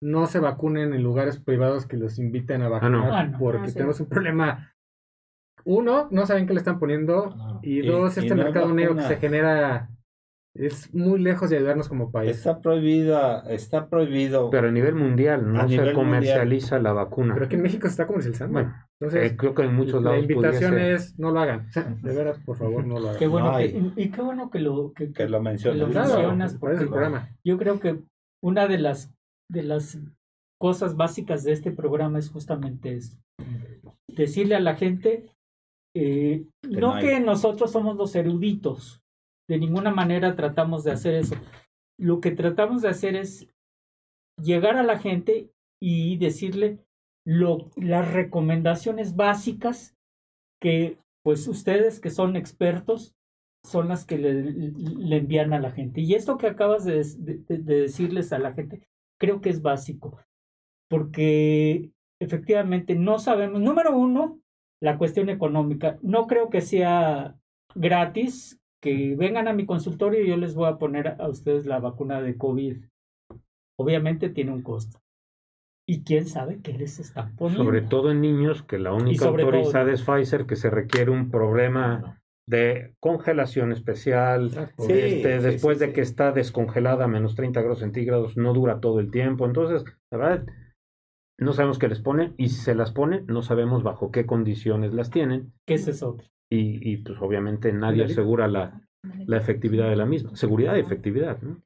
no se vacunen en lugares privados que los inviten a vacunar, No. porque Sí. tenemos un problema. Uno, no saben qué le están poniendo, y dos, Y este no hay mercado negro que vacuna. se genera es muy lejos de ayudarnos como país. Está prohibido. Pero a nivel mundial A no se nivel comercializa la vacuna. Pero aquí en México se está comercializando. Bueno, Entonces, creo que en muchos la lados invitación podría ser. es no lo hagan. De veras, por favor, no lo hagan. Qué bueno No hay. y qué bueno que lo Que lo menciones. lo Claro, mencionas, por eso el porque programa. yo creo que una de las cosas básicas de este programa es justamente eso. Decirle a la gente, no hay. que nosotros somos los eruditos, de ninguna manera tratamos de hacer eso. Lo que tratamos de hacer es llegar a la gente y decirle las recomendaciones básicas que pues ustedes que son expertos son las que le envían a la gente. Y esto que acabas de decirles a la gente, creo que es básico, porque efectivamente no sabemos, número uno, la cuestión económica. No creo que sea gratis que vengan a mi consultorio y yo les voy a poner a ustedes la vacuna de COVID. Obviamente tiene un costo. Y quién sabe qué les están poniendo. Sobre todo en niños, que la única sobre autorizada todo. es Pfizer, que se requiere un problema de congelación especial. Sí, Después sí, de que está descongelada a menos 30 grados centígrados, no dura todo el tiempo. Entonces, la verdad, no sabemos qué les pone, y si se las pone, no sabemos bajo qué condiciones las tienen. Que ese es otro. Y pues obviamente nadie asegura la efectividad de la misma. Seguridad y efectividad, ¿no?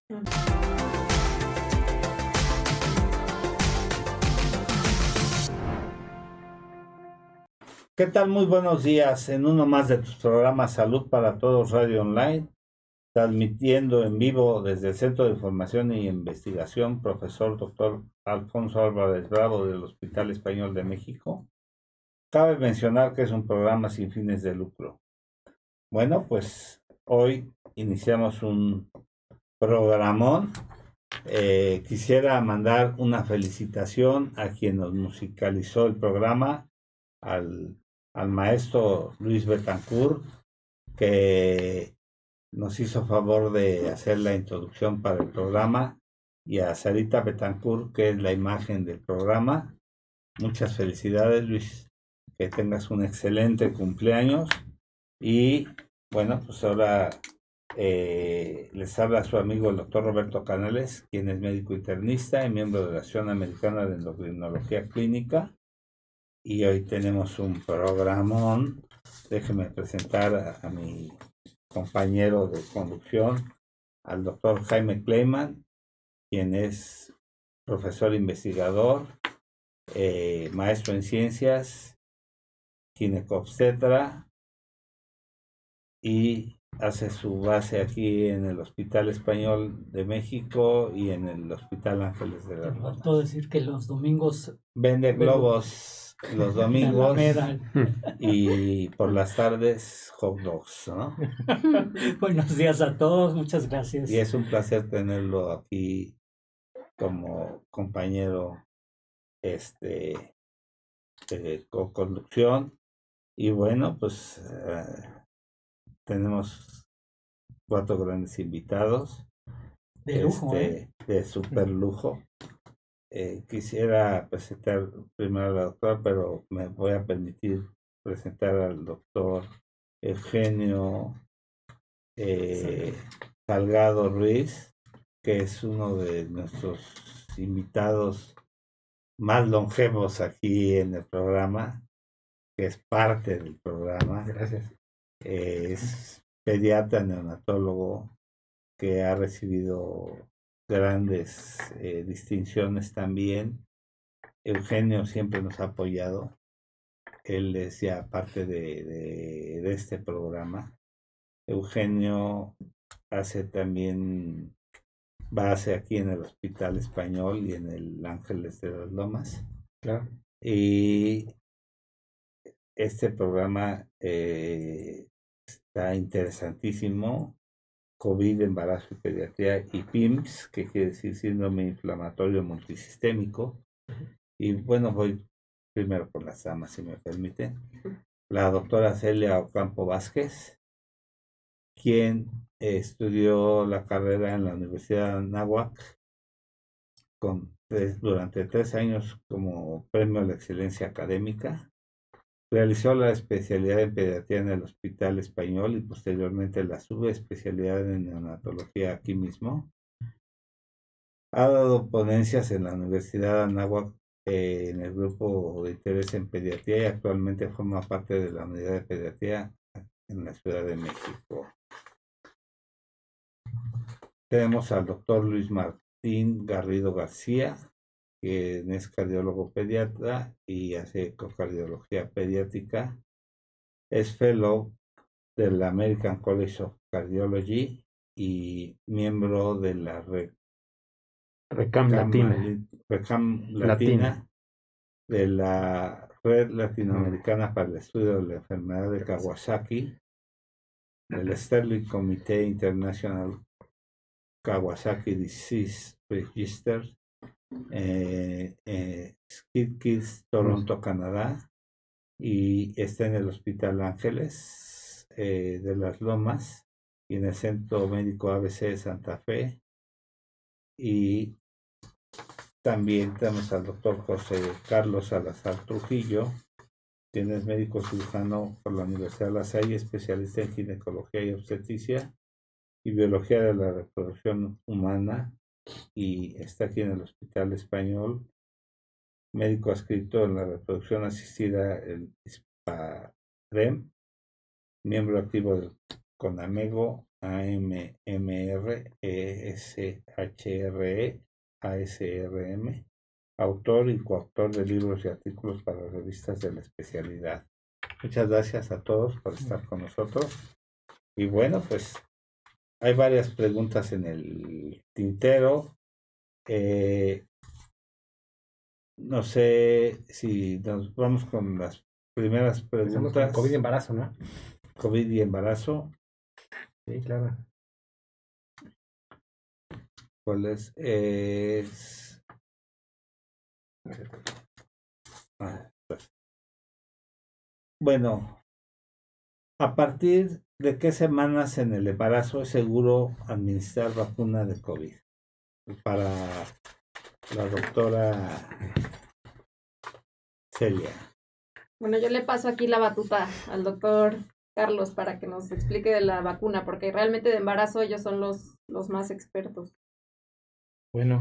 ¿Qué tal? Muy buenos días en uno más de tus programas Salud para Todos Radio Online, transmitiendo en vivo desde el Centro de Información y Investigación, profesor Dr. Alfonso Álvarez Bravo del Hospital Español de México. Cabe mencionar que es un programa sin fines de lucro. Bueno, pues hoy iniciamos un programón. Quisiera mandar una felicitación a quien nos musicalizó el programa, al maestro Luis Betancourt, que nos hizo favor de hacer la introducción para el programa, y a Sarita Betancourt, que es la imagen del programa. Muchas felicidades, Luis, que tengas un excelente cumpleaños. Y bueno, pues ahora les habla su amigo el doctor Roberto Canales, quien es médico internista y miembro de la Asociación Americana de Endocrinología Clínica. Y hoy tenemos un programón. Déjeme presentar a mi compañero de conducción, al doctor Jaime Kleiman, quien es profesor investigador, maestro en ciencias, ginecobstetra, y hace su base aquí en el Hospital Español de México y en el Hospital Ángeles de las Lomas. Faltó decir que los domingos Vende globos los domingos Alameda. y por las tardes hot dogs, ¿no? Buenos días a todos, muchas gracias. Y es un placer tenerlo aquí como compañero de co-conducción. Y bueno, pues tenemos 4 grandes invitados De lujo, de super lujo. Quisiera presentar primero a la doctora, pero me voy a permitir presentar al doctor Eugenio Salgado Ruiz, que es uno de nuestros invitados más longevos aquí en el programa, que es parte del programa. Gracias. Es pediatra neonatólogo que ha recibido grandes distinciones también. Eugenio siempre nos ha apoyado. Él es ya parte de este programa. Eugenio hace también base aquí en el Hospital Español y en el Ángeles de las Lomas. Claro. Y este programa está interesantísimo. COVID, embarazo y pediatría, y PIMS, que quiere decir síndrome inflamatorio multisistémico. Y bueno, voy primero por las damas, si me permite. La doctora Celia Ocampo Vázquez, quien estudió la carrera en la Universidad de Anáhuac con durante 3 años como premio a la excelencia académica. Realizó la especialidad en pediatría en el Hospital Español y posteriormente la subespecialidad en neonatología aquí mismo. Ha dado ponencias en la Universidad de Anáhuac en el grupo de interés en pediatría y actualmente forma parte de la unidad de pediatría en la Ciudad de México. Tenemos al doctor Luis Martín Garrido García, quien es cardiólogo pediatra y hace ecocardiología pediátrica. Es fellow del American College of Cardiology y miembro de la RECAM Latina de la Red Latinoamericana para el Estudio de la Enfermedad de Kawasaki, del Sterling Comité International Kawasaki Disease Register, Skid Kids, Toronto, Canadá, y está en el Hospital Ángeles de las Lomas y en el Centro Médico ABC de Santa Fe. Y también tenemos al doctor José Carlos Salazar Trujillo, quien es médico cirujano por la Universidad de La Salle, especialista en ginecología y obstetricia y biología de la reproducción humana, y está aquí en el Hospital Español, médico adscrito en la reproducción asistida, el ISPAREM, miembro activo del CONAMEGO, AMMR, ESHRE, ASRM, autor y coautor de libros y artículos para revistas de la especialidad. Muchas gracias a todos por estar con nosotros. Y bueno, pues hay varias preguntas en el tintero. No sé si nos vamos con las primeras preguntas. COVID y embarazo, ¿no? COVID y embarazo. Sí, claro. ¿Cuál es? Bueno, ¿a partir de qué semanas en el embarazo es seguro administrar vacuna de COVID? Para la doctora Celia. Bueno, yo le paso aquí la batuta al doctor Carlos para que nos explique de la vacuna, porque realmente de embarazo ellos son los más expertos. Bueno,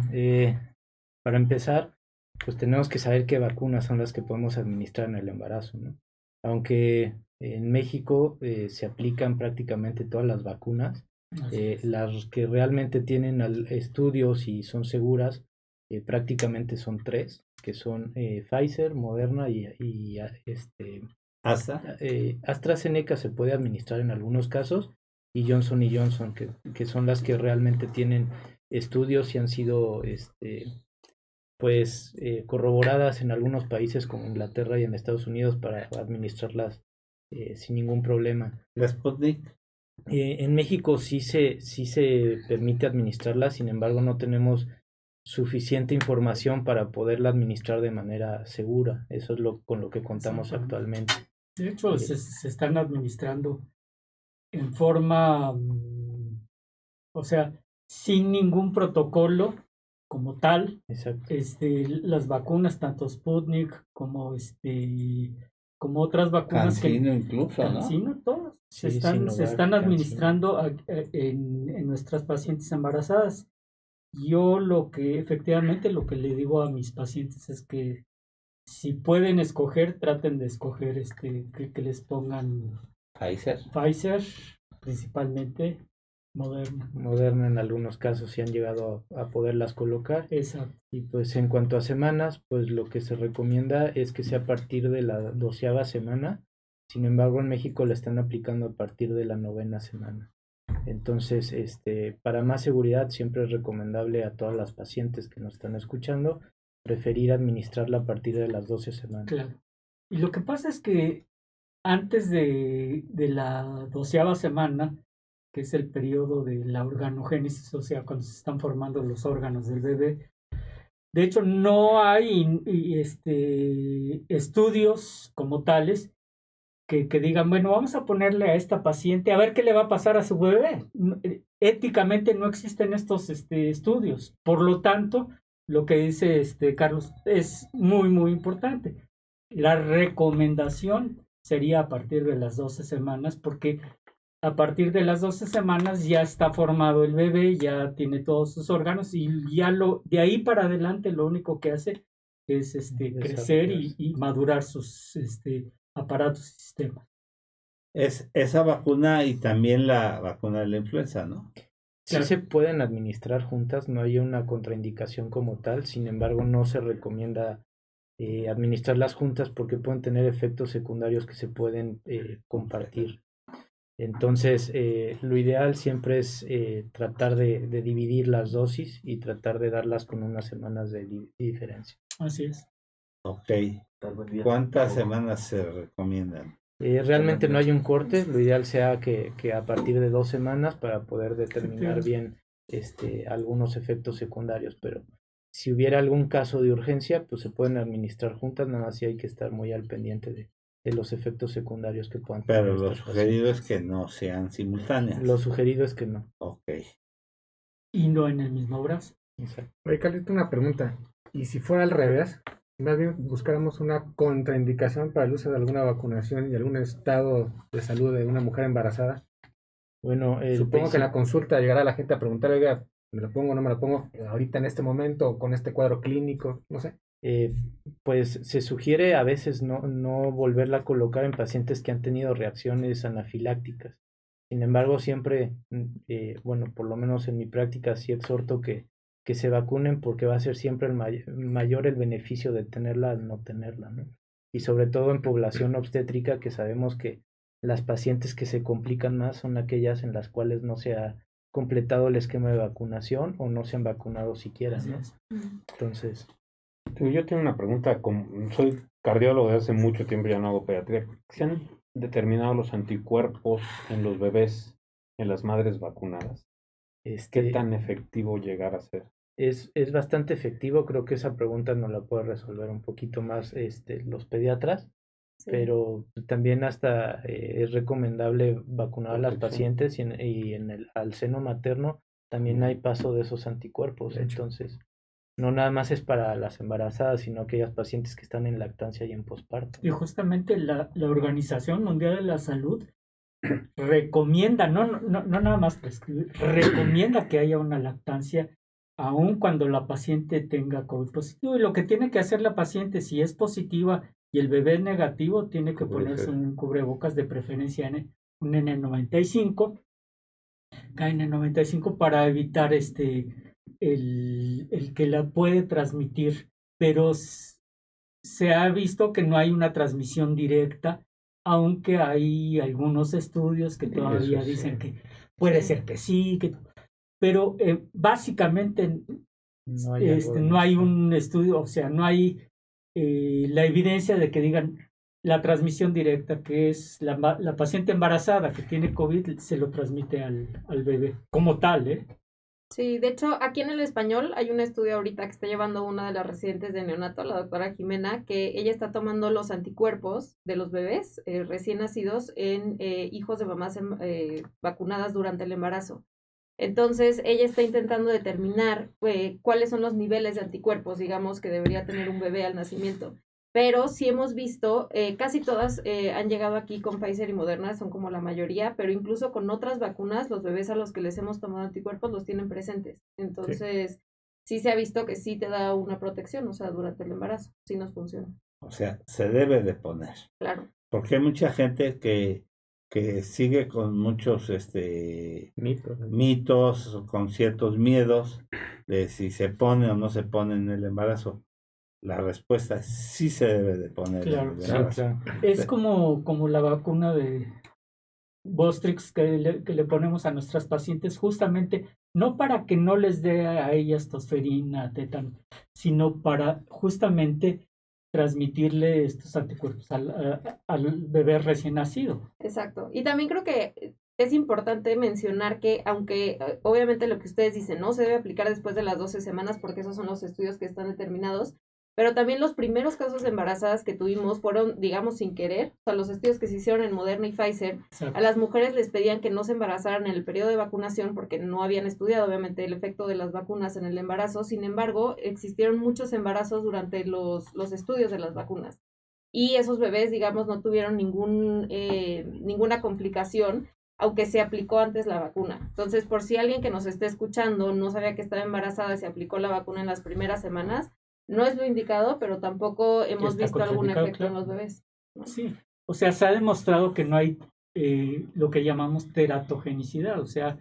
para empezar, pues tenemos que saber qué vacunas son las que podemos administrar en el embarazo, ¿no? Aunque en México se aplican prácticamente todas las vacunas, las que realmente tienen estudios y son seguras, prácticamente son 3, que son Pfizer, Moderna y AstraZeneca se puede administrar en algunos casos, y Johnson & Johnson, que son las que realmente tienen estudios y han sido corroboradas en algunos países como Inglaterra y en Estados Unidos para administrarlas sin ningún problema. ¿La Sputnik? En México sí se permite administrarla, sin embargo no tenemos suficiente información para poderla administrar de manera segura. Eso es con lo que contamos actualmente. De hecho, se están administrando en forma, o sea, sin ningún protocolo como tal. Exacto. Las vacunas, tanto Sputnik como otras vacunas. Cancino incluso, Cancino, ¿no? todas. Sí, se están administrando en nuestras pacientes embarazadas. Yo efectivamente lo que le digo a mis pacientes es que si pueden escoger, traten de escoger que les pongan Pfizer, principalmente Moderna en algunos casos sí han llegado a poderlas colocar. Exacto. Y pues en cuanto a semanas, pues lo que se recomienda es que sea a partir de la 12ª semana. Sin embargo, en México la están aplicando a partir de la 9ª semana. Entonces, para más seguridad, siempre es recomendable a todas las pacientes que nos están escuchando preferir administrarla a partir de las 12 semanas. Claro. Y lo que pasa es que antes de la 12ª semana, que es el periodo de la organogénesis, o sea, cuando se están formando los órganos del bebé, de hecho no hay estudios como tales que digan, bueno, vamos a ponerle a esta paciente a ver qué le va a pasar a su bebé. Éticamente no existen estos estudios. Por lo tanto, lo que dice Carlos es muy, muy importante. La recomendación sería a partir de las 12 semanas, porque a partir de las 12 semanas ya está formado el bebé, ya tiene todos sus órganos y ya de ahí para adelante lo único que hace es crecer y madurar sus aparatos y sistemas. Es esa vacuna y también la vacuna de la influenza, ¿no? Sí se pueden administrar juntas, no hay una contraindicación como tal, sin embargo no se recomienda administrarlas juntas porque pueden tener efectos secundarios que se pueden compartir. Entonces, lo ideal siempre es tratar de dividir las dosis y tratar de darlas con unas semanas de diferencia. Así es. Ok. ¿Cuántas semanas se recomiendan? Realmente no hay un corte, lo ideal sea que a partir de 2 semanas para poder determinar bien algunos efectos secundarios, pero si hubiera algún caso de urgencia, pues se pueden administrar juntas, nada más si hay que estar muy al pendiente de los efectos secundarios que puedan tener. Pero lo sugerido es que no sean simultáneas. Lo sugerido es que no. Ok. Y no en el mismo brazo. Exacto. Oye, Carlito, una pregunta. ¿Y si fuera al revés? Más bien buscáramos una contraindicación para el uso de alguna vacunación y algún estado de salud de una mujer embarazada. Bueno, supongo que en la consulta llegará la gente a preguntar, oiga, ¿me lo pongo o no me lo pongo ahorita en este momento o con este cuadro clínico? No sé. Pues se sugiere a veces no volverla a colocar en pacientes que han tenido reacciones anafilácticas. Sin embargo, siempre, bueno, por lo menos en mi práctica sí exhorto que se vacunen porque va a ser siempre mayor el beneficio de tenerla al no tenerla, ¿no? Y sobre todo en población obstétrica, que sabemos que las pacientes que se complican más son aquellas en las cuales no se ha completado el esquema de vacunación o no se han vacunado siquiera, ¿no? Entonces... Yo tengo una pregunta, soy cardiólogo de hace mucho tiempo, ya no hago pediatría. ¿Se han determinado los anticuerpos en los bebés, en las madres vacunadas? ¿Qué tan efectivo llegar a ser? Es bastante efectivo, creo que esa pregunta nos la puede resolver un poquito más los pediatras, sí. Pero también hasta es recomendable vacunar a las pacientes y al seno materno también hay paso de esos anticuerpos, entonces no nada más es para las embarazadas, sino aquellas pacientes que están en lactancia y en posparto. Y justamente la Organización Mundial de la Salud recomienda, no nada más prescribir, recomienda que haya una lactancia aun cuando la paciente tenga COVID positivo. Y lo que tiene que hacer la paciente, si es positiva y el bebé es negativo, tiene que ponerse un cubrebocas, de preferencia un N95, KN95, para evitar el que la puede transmitir, pero se ha visto que no hay una transmisión directa, aunque hay algunos estudios que todavía dicen que puede ser que sí, pero básicamente no hay un estudio, o sea, no hay la evidencia de que digan la transmisión directa, que es la paciente embarazada que tiene COVID se lo transmite al bebé como tal, Sí, de hecho, aquí en el español hay un estudio ahorita que está llevando una de las residentes de neonato, la doctora Jimena, que ella está tomando los anticuerpos de los bebés recién nacidos en hijos de mamás vacunadas durante el embarazo. Entonces, ella está intentando determinar cuáles son los niveles de anticuerpos, digamos, que debería tener un bebé al nacimiento. Pero sí hemos visto, casi todas han llegado aquí con Pfizer y Moderna, son como la mayoría, pero incluso con otras vacunas, los bebés a los que les hemos tomado anticuerpos los tienen presentes. Entonces, sí se ha visto que sí te da una protección, o sea, durante el embarazo, sí nos funciona. O sea, se debe de poner. Claro. Porque hay mucha gente que sigue con muchos mitos, con ciertos miedos de si se pone o no se pone en el embarazo. La respuesta es sí se debe de poner. Claro, claro. Es como la vacuna de Bostrix que le ponemos a nuestras pacientes, justamente no para que no les dé a ellas tosferina, tétano, sino para justamente transmitirle estos anticuerpos al bebé recién nacido. Exacto. Y también creo que es importante mencionar que, aunque obviamente lo que ustedes dicen no se debe aplicar después de las 12 semanas, porque esos son los estudios que están determinados, pero también los primeros casos de embarazadas que tuvimos fueron, digamos, sin querer. O sea, los estudios que se hicieron en Moderna y Pfizer, Exacto. a las mujeres les pedían que no se embarazaran en el periodo de vacunación porque no habían estudiado, obviamente, el efecto de las vacunas en el embarazo. Sin embargo, existieron muchos embarazos durante los estudios de las vacunas. Y esos bebés, digamos, no tuvieron ninguna complicación, aunque se aplicó antes la vacuna. Entonces, por si alguien que nos esté escuchando no sabía que estaba embarazada y se aplicó la vacuna en las primeras semanas, no es lo indicado, pero tampoco hemos Está visto algún contraindicado, efecto claro. en los bebés, ¿no? Sí, o sea, se ha demostrado que no hay lo que llamamos teratogenicidad, o sea,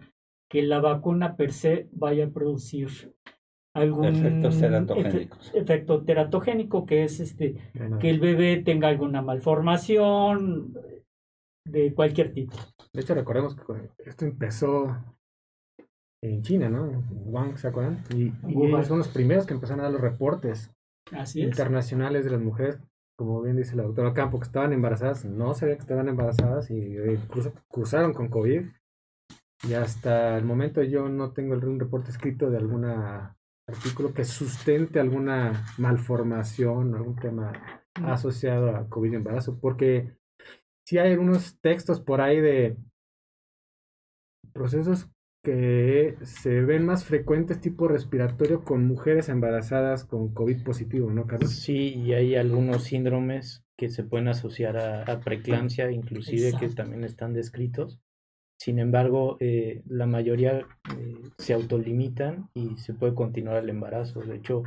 que la vacuna per se vaya a producir algún Efectos teratogénicos. efecto teratogénico, que es Bueno, que el bebé tenga alguna malformación de cualquier tipo. de hecho, recordemos que esto empezó en China, ¿no? En Wuhan, ¿se acuerdan? Y Wuhan. ellos son los primeros que empezaron a dar los reportes Así es. internacionales de las mujeres, como bien dice la doctora Campo, que estaban embarazadas, no sabía que estaban embarazadas y incluso cruzaron con COVID. Y hasta el momento yo no tengo un reporte escrito de algún artículo que sustente alguna malformación o algún tema asociado a COVID y embarazo, porque sí hay algunos textos por ahí de procesos que se ven más frecuentes tipo respiratorio con mujeres embarazadas con COVID positivo, ¿no, Carlos? Sí, y hay algunos síndromes que se pueden asociar a preeclampsia, inclusive que Exacto. también están descritos. Sin embargo, la mayoría se autolimitan y se puede continuar el embarazo. De hecho,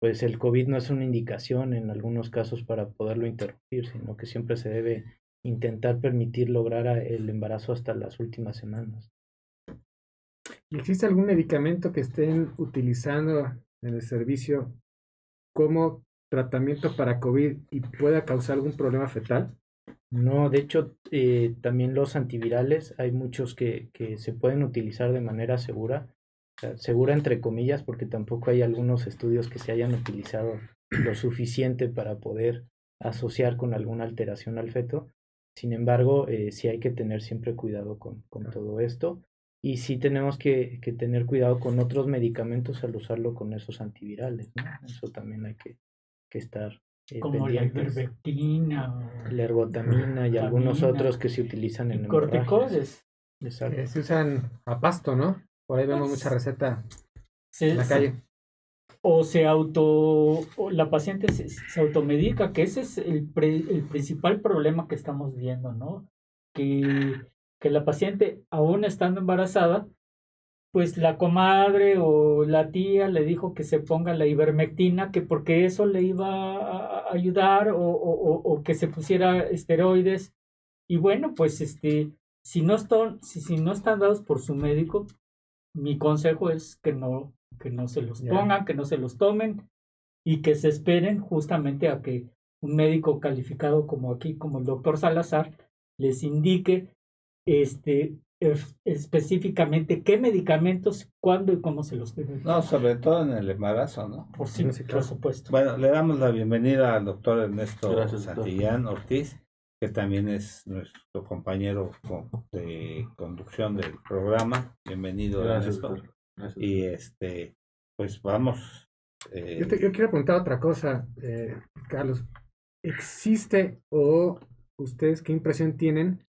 pues el COVID no es una indicación en algunos casos para poderlo interrumpir, sino que siempre se debe intentar permitir lograr el embarazo hasta las últimas semanas. ¿Y existe algún medicamento que estén utilizando en el servicio como tratamiento para COVID y pueda causar algún problema fetal? No, de hecho, también los antivirales, hay muchos que se pueden utilizar de manera segura, o sea, segura entre comillas, porque tampoco hay algunos estudios que se hayan utilizado lo suficiente para poder asociar con alguna alteración al feto. Sin embargo, sí hay que tener siempre cuidado con todo esto. Y sí tenemos que tener cuidado con otros medicamentos al usarlo con esos antivirales, ¿no? Eso también hay que estar Como la pendientes. ivermectina La ergotamina y algunos Vitamina. otros que se utilizan en y hemorragias. corticoides. Exacto. Se usan a pasto, ¿no? Por ahí vemos mucha receta en la calle. O la paciente se automedica, que ese es el principal problema que estamos viendo, ¿no? Que la paciente, aún estando embarazada, pues la comadre o la tía le dijo que se ponga la ivermectina, que porque eso le iba a ayudar, o que se pusiera esteroides. Y bueno, pues si no están dados por su médico, mi consejo es que no se los pongan, que no se los tomen y que se esperen justamente a que un médico calificado como aquí, como el doctor Salazar, les indique específicamente qué medicamentos, cuándo y cómo se los deben. No, sobre todo en el embarazo, ¿no? Por sí, por supuesto. Bueno, le damos la bienvenida al doctor Ernesto Gracias, doctor. Santillán Ortiz, que también es nuestro compañero de conducción del programa. Bienvenido, Gracias, Ernesto. doctor. Gracias. Y pues vamos. Yo quiero preguntar otra cosa, Carlos. ¿Existe o ustedes qué impresión tienen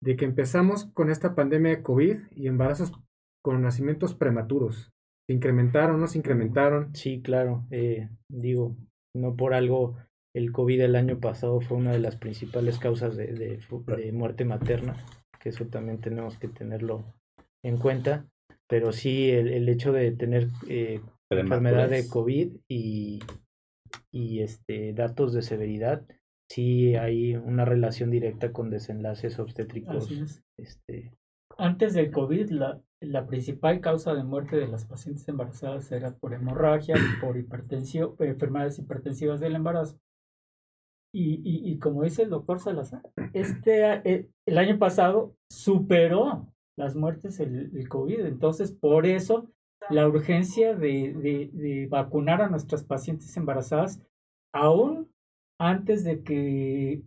de que empezamos con esta pandemia de COVID y embarazos con nacimientos prematuros? ¿Se incrementaron, no se incrementaron? Sí, claro. Digo, no por algo el COVID el año pasado fue una de las principales causas de muerte materna, que eso también tenemos que tenerlo en cuenta. Pero sí, el hecho de tener enfermedad de COVID y datos de severidad, sí hay una relación directa con desenlaces obstétricos. Así es. Antes del COVID, la principal causa de muerte de las pacientes embarazadas era por hemorragia, por hipertensión, enfermedades hipertensivas del embarazo. Y como dice el doctor Salazar, el año pasado superó las muertes el COVID. Entonces, por eso la urgencia de vacunar a nuestras pacientes embarazadas, aún antes de que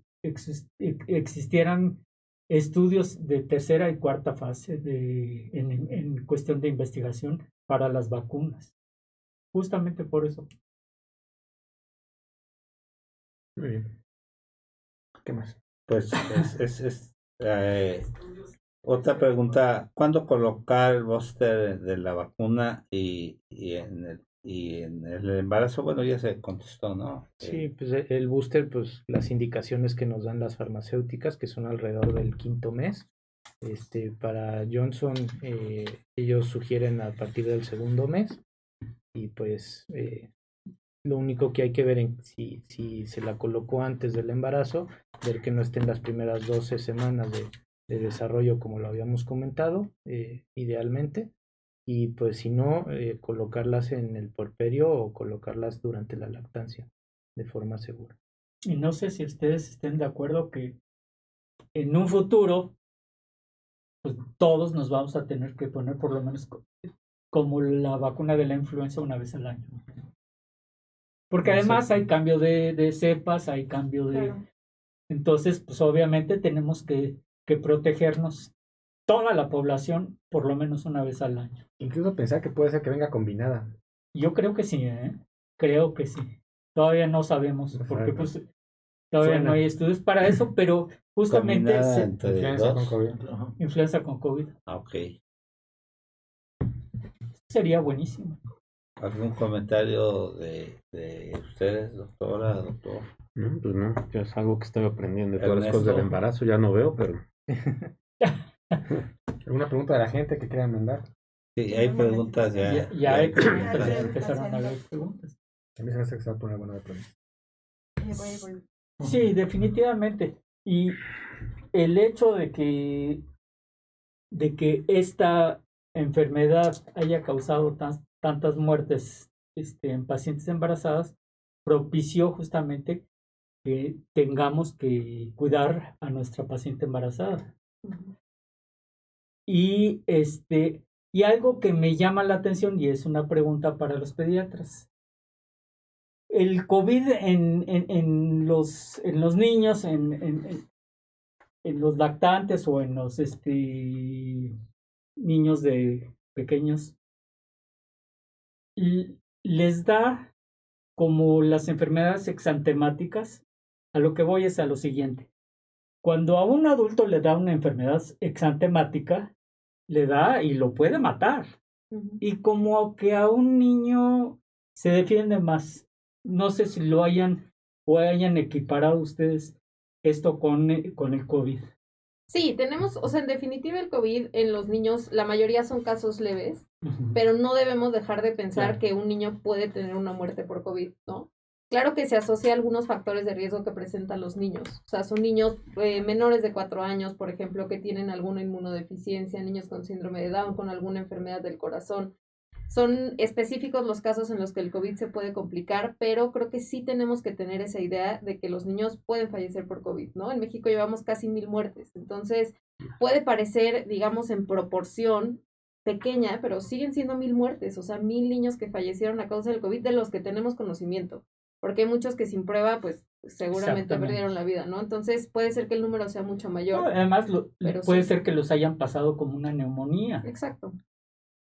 existieran estudios de tercera y cuarta fase en cuestión de investigación para las vacunas. Justamente por eso. Muy bien. ¿Qué más? Pues otra pregunta, ¿cuándo colocar el booster de la vacuna y en el embarazo? Bueno, ya se contestó, ¿no? Sí, pues el booster, pues las indicaciones que nos dan las farmacéuticas, que son alrededor del 5º mes. Para Johnson, ellos sugieren a partir del 2º mes. Y pues lo único que hay que ver si se la colocó antes del embarazo, ver que no estén las primeras 12 semanas de desarrollo como lo habíamos comentado, idealmente. Y pues si no, colocarlas en el puerperio o colocarlas durante la lactancia de forma segura. Y no sé si ustedes estén de acuerdo que en un futuro, pues todos nos vamos a tener que poner por lo menos como la vacuna de la influenza una vez al año. Porque además hay cambio de cepas, hay cambio de... Claro. Entonces, pues obviamente tenemos que protegernos toda la población por lo menos una vez al año. Incluso pensar que puede ser que venga combinada. Yo creo que sí, creo que sí. Todavía no sabemos, porque pues todavía no hay estudios para eso, pero justamente Influenza con COVID. influenza con COVID. Ok. Sería buenísimo. ¿Algún comentario de ustedes, doctora, doctor? No, pues no, ya es algo que estoy aprendiendo de todas las Ernesto. cosas del embarazo, ya no veo, pero ¿Alguna pregunta de la gente que quieran mandar? Sí, hay preguntas ya. Ya hay preguntas, preguntas. ya empezaron a haber preguntas. A mí se me hace que se va a poner bueno de preguntas. Sí, definitivamente. Y el hecho de que esta enfermedad haya causado tantas muertes en pacientes embarazadas propició justamente que tengamos que cuidar a nuestra paciente embarazada. Y y algo que me llama la atención, y es una pregunta para los pediatras. El COVID en los niños, en los lactantes o en los niños de pequeños, les da como las enfermedades exantemáticas. A lo que voy es a lo siguiente. Cuando a un adulto le da una enfermedad exantemática, le da y lo puede matar. Y como que a un niño se defiende más. No sé si lo hayan equiparado ustedes esto con el COVID. Sí, tenemos, o sea, en definitiva el COVID en los niños, la mayoría son casos leves, pero no debemos dejar de pensar que un niño puede tener una muerte por COVID, ¿no? Claro que se asocia a algunos factores de riesgo que presentan los niños. O sea, son niños menores de 4 años, por ejemplo, que tienen alguna inmunodeficiencia, niños con síndrome de Down, con alguna enfermedad del corazón. Son específicos los casos en los que el COVID se puede complicar, pero creo que sí tenemos que tener esa idea de que los niños pueden fallecer por COVID, ¿no? En México llevamos casi 1000 muertes, entonces puede parecer, digamos, en proporción pequeña, pero siguen siendo 1000 muertes, o sea, 1000 niños que fallecieron a causa del COVID de los que tenemos conocimiento, porque hay muchos que sin prueba, pues seguramente perdieron la vida, ¿no? Entonces puede ser que el número sea mucho mayor. No, además, puede sí ser que los hayan pasado como una neumonía. Exacto.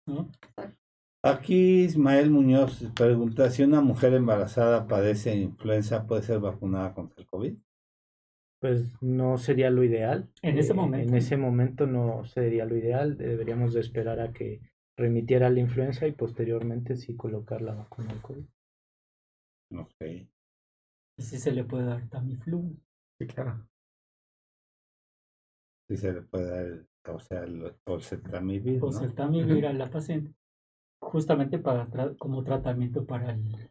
¿No? Exacto. Aquí Ismael Muñoz pregunta si una mujer embarazada padece influenza, ¿puede ser vacunada contra el COVID? Pues no sería lo ideal. En ese momento. En ese momento no sería lo ideal. Deberíamos de esperar a que remitiera la influenza y posteriormente sí colocar la vacuna del COVID. Ok. Y sí se le puede dar Tamiflu. Sí, claro. Sí se le puede dar, o sea, el oseltamivir, ¿no? Oseltamivir a la paciente. Justamente como tratamiento para el...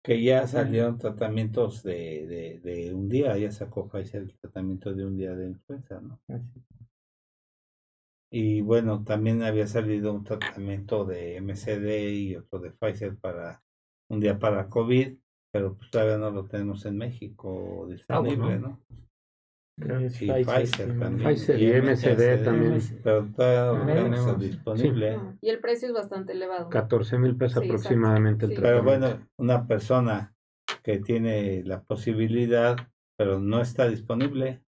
Que ya salieron tratamientos de un día, ya sacó Pfizer el tratamiento de un día de influenza, ¿no? Así. Y bueno, también había salido un tratamiento de MCD y otro de Pfizer para un día para COVID, pero pues todavía no lo tenemos en México disponible, ¿no? Es Y Pfizer también. Pfizer y MSD también. Pero todavía no lo Tenemos. tenemos disponible. No, y el precio es bastante elevado. 14,000 pesos Sí, aproximadamente el exacto. Sí. Pero tratamiento. bueno, una persona que tiene la posibilidad, pero no está disponible.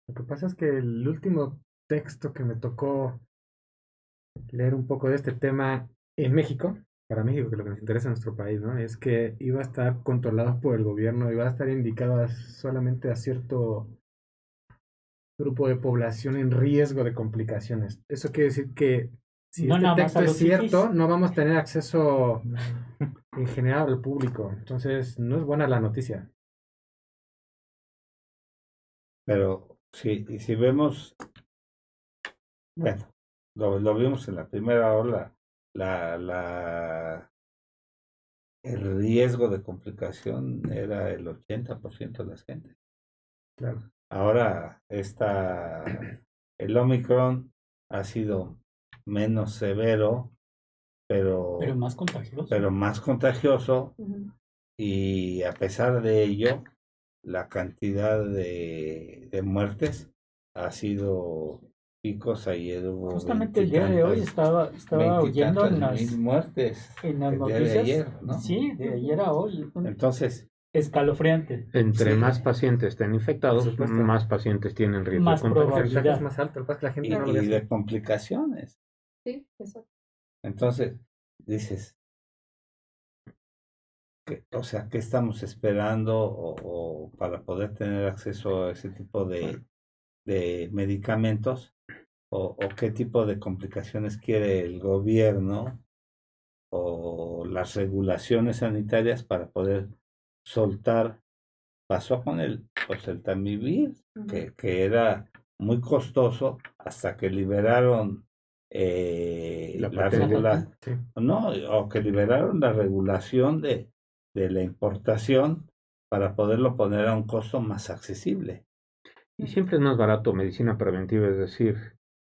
Lo que pasa es que el último texto que me tocó leer un poco de este tema en México, para México, que lo que nos interesa en nuestro país, ¿no? Es que iba a estar controlado por el gobierno, iba a estar indicado solamente a cierto grupo de población en riesgo de complicaciones. Eso quiere decir que si No este nada más texto a es los cierto, fifís. no vamos a tener acceso en general al público. Entonces, no es buena la noticia. Pero y si vemos, bueno, lo vimos en la primera ola, el riesgo de complicación era el 80% de la gente. Claro. Ahora, el Omicron ha sido menos severo, Pero pero más contagioso. más contagioso, Ujú. y a pesar de ello, la cantidad de muertes ha sido picos. Ayer hubo Justamente el día de hoy estaba oyendo en mil muertes las el día de noticias. ayer, ¿no? Sí, de ayer a hoy. Entonces, Escalofriante. Entre Sí. más pacientes estén infectados, Por supuesto. más pacientes tienen riesgo Más de contagio. El probabilidad. porcentaje es más alto, lo que pasa es que la gente y, no lo y ve de así. complicaciones. Sí, exacto. Entonces, dices, o sea, ¿qué estamos esperando o para poder tener acceso a ese tipo de medicamentos? O qué tipo de complicaciones quiere el gobierno o las regulaciones sanitarias para poder soltar? Pasó con el Tamivir, que era muy costoso hasta que liberaron La la patente. Sí. no, o que liberaron la regulación de la importación para poderlo poner a un costo más accesible. Y siempre es más barato medicina preventiva, es decir,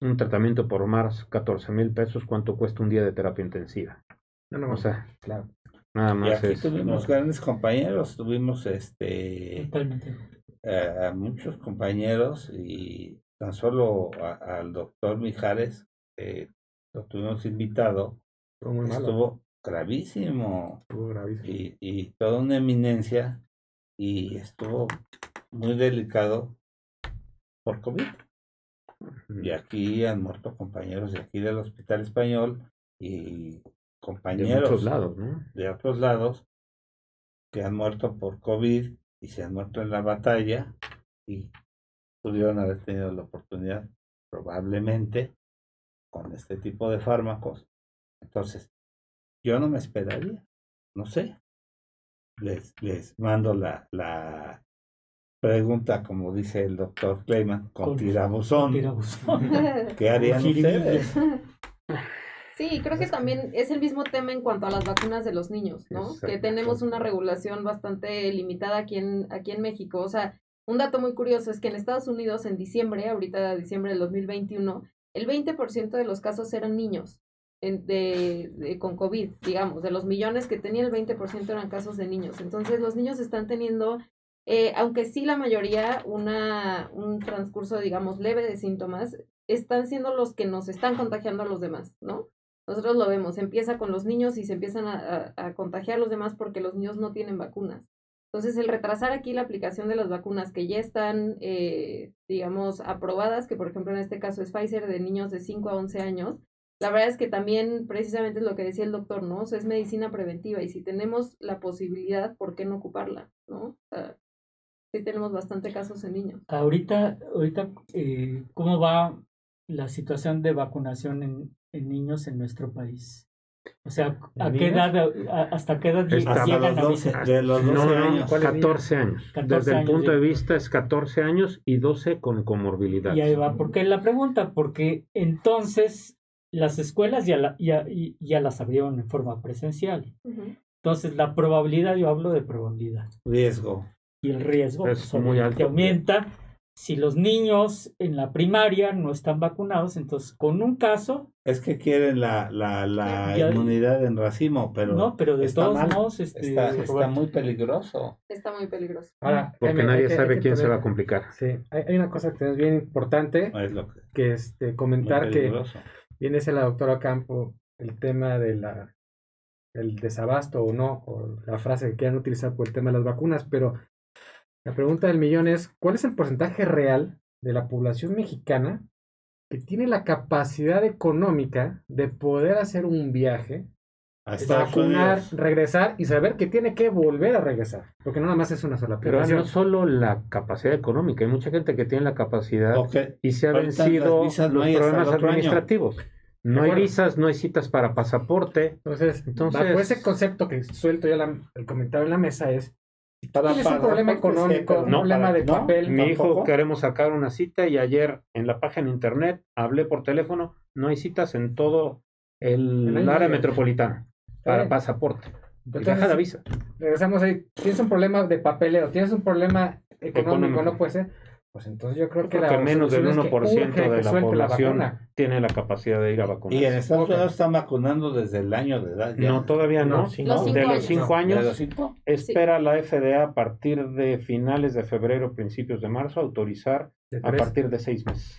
un tratamiento por más 14,000 pesos, ¿cuánto cuesta un día de terapia intensiva? No, O sea, claro. nada Y más aquí es. tuvimos grandes compañeros, tuvimos Totalmente. a muchos compañeros, y tan solo al doctor Mijares, lo tuvimos invitado, Estuvo muy malo. estuvo gravísimo Estuvo gravísimo. y toda una eminencia, y estuvo muy delicado por COVID. Y aquí han muerto compañeros de aquí del Hospital Español y De compañeros muchos lados, ¿no? de otros lados que han muerto por COVID y se han muerto en la batalla, y pudieron haber tenido la oportunidad probablemente con este tipo de fármacos. Entonces, yo no me esperaría, no sé. Les mando la pregunta, como dice el doctor Kleiman, con tirabuzón. ¿Qué harían ustedes? Sí, creo que también es el mismo tema en cuanto a las vacunas de los niños, ¿no? Exacto. Que tenemos una regulación bastante limitada aquí en México. O sea, un dato muy curioso es que en Estados Unidos en diciembre, ahorita diciembre del 2021, el 20% de los casos eran niños con COVID, digamos. De los millones que tenía, el 20% eran casos de niños. Entonces, los niños están teniendo, aunque sí la mayoría, un transcurso, digamos, leve de síntomas, están siendo los que nos están contagiando a los demás, ¿no? Nosotros lo vemos, empieza con los niños y se empiezan a contagiar a los demás porque los niños no tienen vacunas. Entonces, el retrasar aquí la aplicación de las vacunas que ya están, digamos, aprobadas, que por ejemplo en este caso es Pfizer, de niños de 5 a 11 años, la verdad es que también precisamente es lo que decía el doctor, ¿no? O sea, es medicina preventiva y si tenemos la posibilidad, ¿por qué no ocuparla, ¿no? O sea, sí tenemos bastante casos en niños. Ahorita, ¿cómo va la situación de vacunación en niños en nuestro país? O sea, ¿a qué edad, hasta qué edad Hasta llegan los 12, ahorita? de los 12 No, años. ¿Cuál es 14 años. 14 Desde el años, punto de sí. vista es 14 años y 12 con comorbilidad. Y ahí va, ¿por qué la pregunta? Porque entonces las escuelas ya las abrieron en forma presencial. Uh-huh. Entonces la probabilidad, yo hablo de probabilidad. Riesgo. Y el riesgo Es pues, muy obviamente alto. aumenta. Si los niños en la primaria no están vacunados, entonces con un caso, Es que quieren la Ya- inmunidad en racimo, pero no, pero de está todos mal. modos, Está Roberto, muy peligroso. Está muy peligroso. Ahora, Porque hay nadie que sabe quién se también- va a complicar. Sí, hay una cosa que es bien importante, Es lo que que muy comentar que peligroso. bien dice la doctora Campo, el tema de el desabasto o no, o la frase que quieran utilizar por el tema de las vacunas, pero la pregunta del millón es, ¿cuál es el porcentaje real de la población mexicana que tiene la capacidad económica de poder hacer un viaje vacunar, regresar y saber que tiene que volver a regresar, porque no nada más es una sola Pero aplicación. no solo la capacidad económica, hay mucha gente que tiene la capacidad y se ha Ahorita vencido las visas los no hay hasta el problemas otro año. administrativos. No hay visas, no hay citas para pasaporte. Entonces, bajo ese concepto que suelto yo el comentario en la mesa es, tienes un problema económico, un problema de papel. Mi hijo queremos sacar una cita y ayer en la página de internet hablé por teléfono, no hay citas en todo el área metropolitana para pasaporte. Y deja la visa. Regresamos ahí, tienes un problema de papeleo, tienes un problema económico, no puede ser. Pues entonces yo creo que menos del 1% de la población vacuna tiene la capacidad de ir a vacunarse. Y en Estados Unidos están vacunando desde el año de edad. No, todavía no. Los 5 de los años. 5 años, ¿De los 5? espera la FDA a partir de finales de febrero, principios de marzo, autorizar a partir de 6 meses.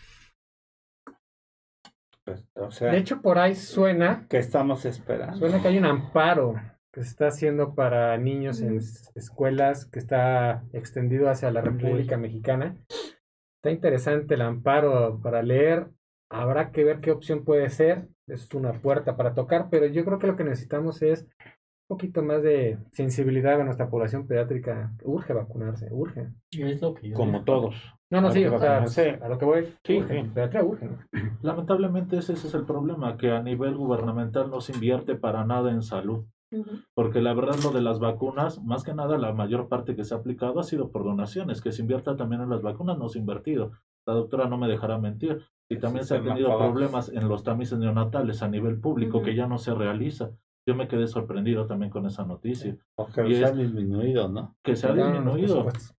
Pues, o sea, de hecho, por ahí suena ¿qué estamos esperando? que hay un amparo que se está haciendo para niños en escuelas, que está extendido hacia la República Mexicana. Está interesante el amparo para leer. Habrá que ver qué opción puede ser. Es una puerta para tocar, pero yo creo que lo que necesitamos es un poquito más de sensibilidad a nuestra población pediátrica. Urge vacunarse, urge. Es lo que yo Como digo. todos. No, sí, Urge o sea, vacunarse. a lo que voy, Sí, urge, sí. pediatría urge, ¿no? Lamentablemente ese es el problema, que a nivel gubernamental no se invierte para nada en salud. Porque la verdad lo de las vacunas, más que nada la mayor parte que se ha aplicado ha sido por donaciones, que se invierta también en las vacunas no se ha invertido. La doctora no me dejará mentir. Y también se han tenido problemas en los tamices neonatales a nivel público que ya no se realiza. Yo me quedé sorprendido también con esa noticia. Porque se ha disminuido, ¿no? Que se ha No, disminuido. por supuesto.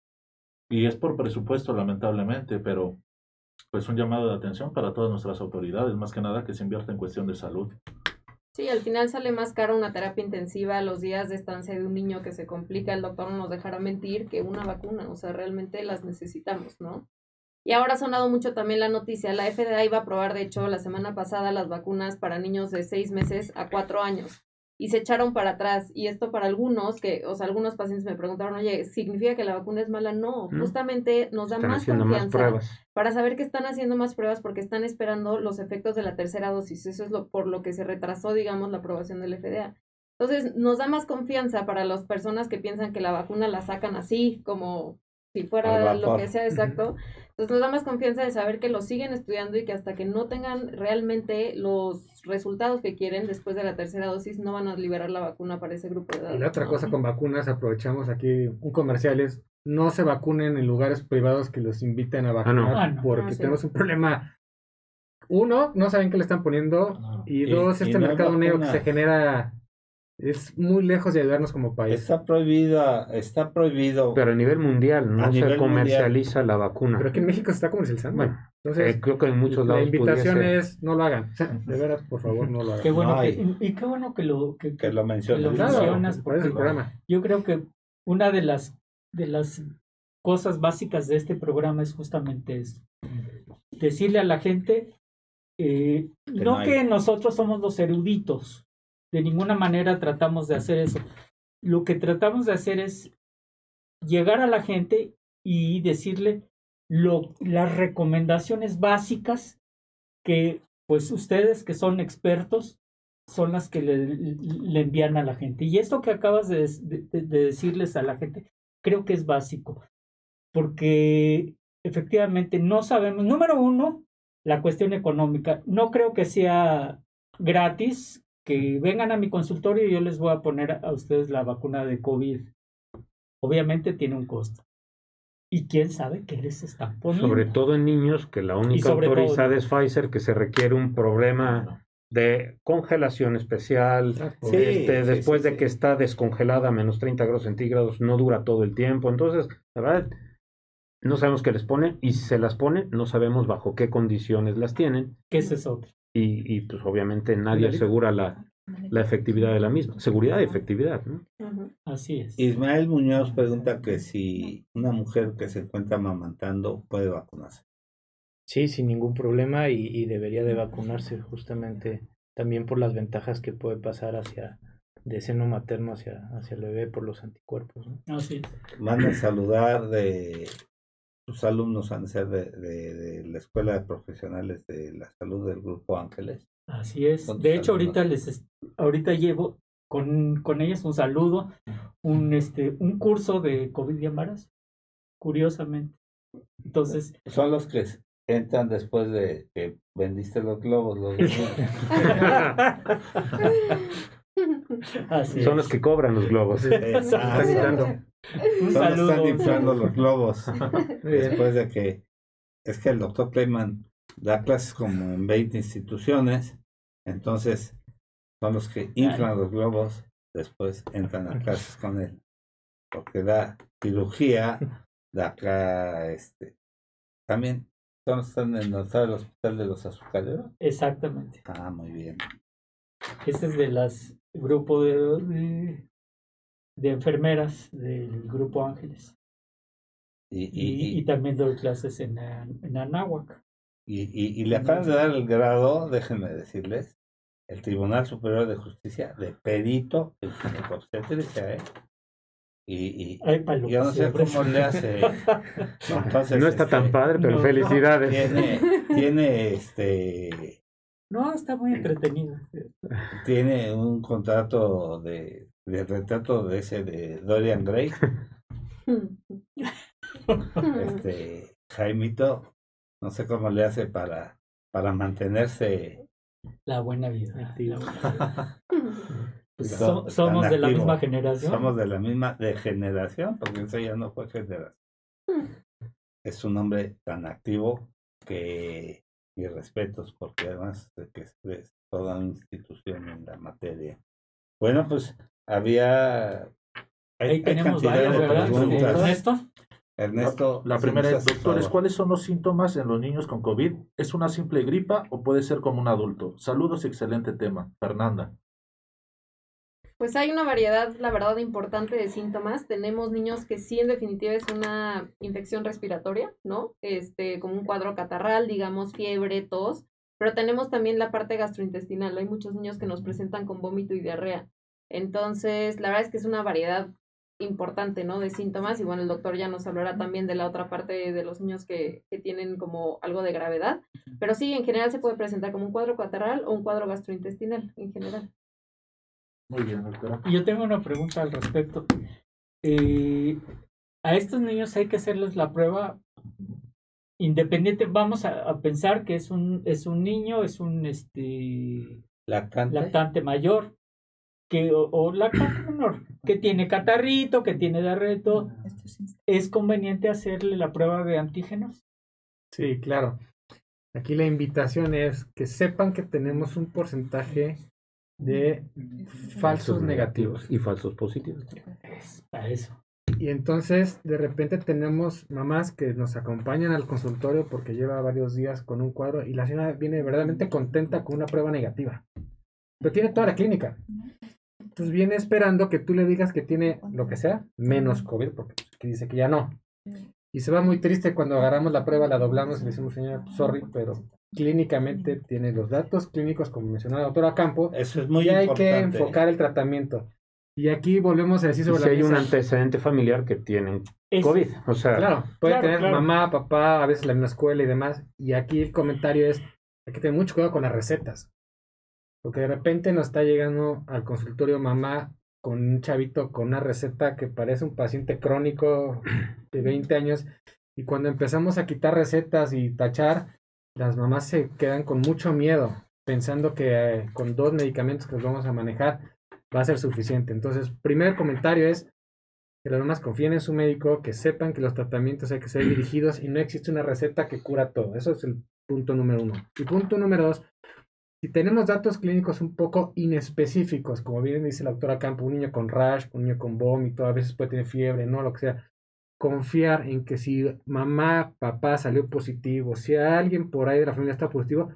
Y es por presupuesto, lamentablemente, pero pues un llamado de atención para todas nuestras autoridades, más que nada que se invierta en cuestión de salud. Sí, al final sale más caro una terapia intensiva, los días de estancia de un niño que se complica, el doctor no nos dejará mentir, que una vacuna, o sea, realmente las necesitamos, ¿no? Y ahora ha sonado mucho también la noticia, la FDA iba a aprobar, de hecho, la semana pasada las vacunas para niños de 6 meses a 4 años, y se echaron para atrás, y esto para algunos, algunos pacientes me preguntaron, oye, ¿significa que la vacuna es mala? No, justamente nos da más confianza para saber que están haciendo más pruebas porque están esperando los efectos de la tercera dosis, eso es por lo que se retrasó, digamos, la aprobación del FDA. Entonces, nos da más confianza para las personas que piensan que la vacuna la sacan así, como si fuera lo que sea exacto. Entonces, nos da más confianza de saber que lo siguen estudiando y que hasta que no tengan realmente los resultados que quieren después de la tercera dosis, no van a liberar la vacuna para ese grupo de edad. Y la otra cosa con vacunas, aprovechamos aquí un comercial, es no se vacunen en lugares privados que los inviten a vacunar, porque tenemos un problema. Uno, no saben qué le están poniendo, y dos, este mercado negro que se genera es muy lejos de ayudarnos como país. Está prohibido. Pero a nivel mundial no se comercializa la vacuna. Pero aquí en México se está comercializando. Bueno, entonces creo que en muchos lados la invitación es no lo hagan. De veras, por favor, no lo hagan. Qué bueno No qué bueno que lo mencionas. mencionas, Por eso el programa. yo creo que una de las cosas básicas de este programa es justamente esto. Decirle a la gente, no que nosotros somos los eruditos, de ninguna manera tratamos de hacer eso. Lo que tratamos de hacer es llegar a la gente y decirle las recomendaciones básicas que pues ustedes que son expertos son las que le envían a la gente. Y esto que acabas de decirles a la gente, creo que es básico, porque efectivamente no sabemos, número uno, la cuestión económica. No creo que sea gratis que vengan a mi consultorio y yo les voy a poner a ustedes la vacuna de COVID. Obviamente tiene un costo. ¿Y quién sabe qué les están poniendo? Sobre todo en niños, que la única autorizada es Pfizer, que se requiere un problema de congelación especial. Después de que está descongelada a menos 30 grados centígrados, no dura todo el tiempo. Entonces, la verdad, no sabemos qué les ponen, y si se las ponen, no sabemos bajo qué condiciones las tienen. ¿Qué es eso? Y pues obviamente nadie asegura la efectividad de la misma. Seguridad y efectividad, ¿no? Así es. Ismael Muñoz pregunta que si una mujer que se encuentra amamantando puede vacunarse. Sí, sin ningún problema y debería de vacunarse justamente también por las ventajas que puede pasar de seno materno hacia el bebé por los anticuerpos, ¿no? Así es. Manda saludar sus alumnos van a ser de la Escuela de Profesionales de la Salud del Grupo Ángeles. Así es. De hecho, ahorita llevo con ellas, un saludo, un curso de COVID y embarazo, curiosamente. Entonces, Son los que entran después de que vendiste los globos, los así Son es. los que cobran los globos. Están inflando. Un Son los que saludo. están inflando los globos. Muy bien. Después de que es que el doctor Kleiman da clases como en 20 instituciones, entonces son los que inflan los globos, después entran a clases con él, porque da cirugía, da acá, también son los que están en el hospital de los azucareros. Exactamente. Ah, muy bien. Este es de las grupo de enfermeras del Grupo Ángeles. Y también doy clases en Anáhuac. Y le acaban de dar el grado, déjenme decirles, el Tribunal Superior de Justicia de perito en ginecobstetricia, Ay, pa' lo yo que no sé siempre. cómo le hace. Entonces, No está tan padre, pero no. felicidades. No, está muy entretenido. Tiene un contrato de retrato de ese de Dorian Gray. Jaimito, no sé cómo le hace para mantenerse La buena vida. Activo. Pues tan somos de la activo. misma generación. Somos de la misma generación, porque eso ya no fue generación. Es un hombre tan activo que mis respetos, porque además de que es toda una institución en la materia. Bueno, pues había Ahí tenemos cantidad varias, de ¿verdad? preguntas. Ernesto. Ernesto, La si primera nos es, haces doctores, favor. ¿cuáles son los síntomas en los niños con COVID? ¿Es una simple gripa o puede ser como un adulto? Saludos y excelente tema. Fernanda. Pues hay una variedad, la verdad, importante de síntomas. Tenemos niños que sí, en definitiva, es una infección respiratoria, ¿no? Como un cuadro catarral, digamos, fiebre, tos. Pero tenemos también la parte gastrointestinal. Hay muchos niños que nos presentan con vómito y diarrea. Entonces, la verdad es que es una variedad importante, ¿no? De síntomas. Y bueno, el doctor ya nos hablará también de la otra parte de los niños que tienen como algo de gravedad. Pero sí, en general se puede presentar como un cuadro catarral o un cuadro gastrointestinal, en general. Muy bien, doctora. Yo tengo una pregunta al respecto. A estos niños hay que hacerles la prueba independiente. Vamos a pensar que es un niño, es un lactante mayor, o lactante menor, que tiene catarrito, que tiene diarreto. ¿Es conveniente hacerle la prueba de antígenos? Sí, claro. Aquí la invitación es que sepan que tenemos un porcentaje de falsos negativos. Y falsos positivos. Es para eso. Y entonces de repente tenemos mamás que nos acompañan al consultorio porque lleva varios días con un cuadro y la señora viene verdaderamente contenta con una prueba negativa. Pero tiene toda la clínica. Entonces viene esperando que tú le digas que tiene lo que sea, menos COVID, porque aquí dice que ya no. Y se va muy triste cuando agarramos la prueba, la doblamos y le decimos, señora, sorry, pero clínicamente tiene los datos clínicos, como mencionó la doctora Campo, Eso es muy y hay importante. que enfocar el tratamiento. Y aquí volvemos a decir Y sobre si la hay un mesa. antecedente familiar que tienen Es- COVID. O sea, Claro, puede Claro, tener claro. mamá, papá, a veces la misma escuela y demás. Y aquí el comentario es, hay que tener mucho cuidado con las recetas. Porque de repente nos está llegando al consultorio mamá con un chavito con una receta que parece un paciente crónico de 20 años. Y cuando empezamos a quitar recetas y tachar, las mamás se quedan con mucho miedo, pensando que con 2 medicamentos que los vamos a manejar va a ser suficiente. Entonces, primer comentario es que las mamás confíen en su médico, que sepan que los tratamientos hay que ser dirigidos y no existe una receta que cura todo. Eso es el punto número 1. Y punto número 2, si tenemos datos clínicos un poco inespecíficos, como bien dice la doctora Campo, un niño con rash, un niño con vómito, a veces puede tener fiebre, no, lo que sea, confiar en que si mamá, papá salió positivo, si alguien por ahí de la familia está positivo,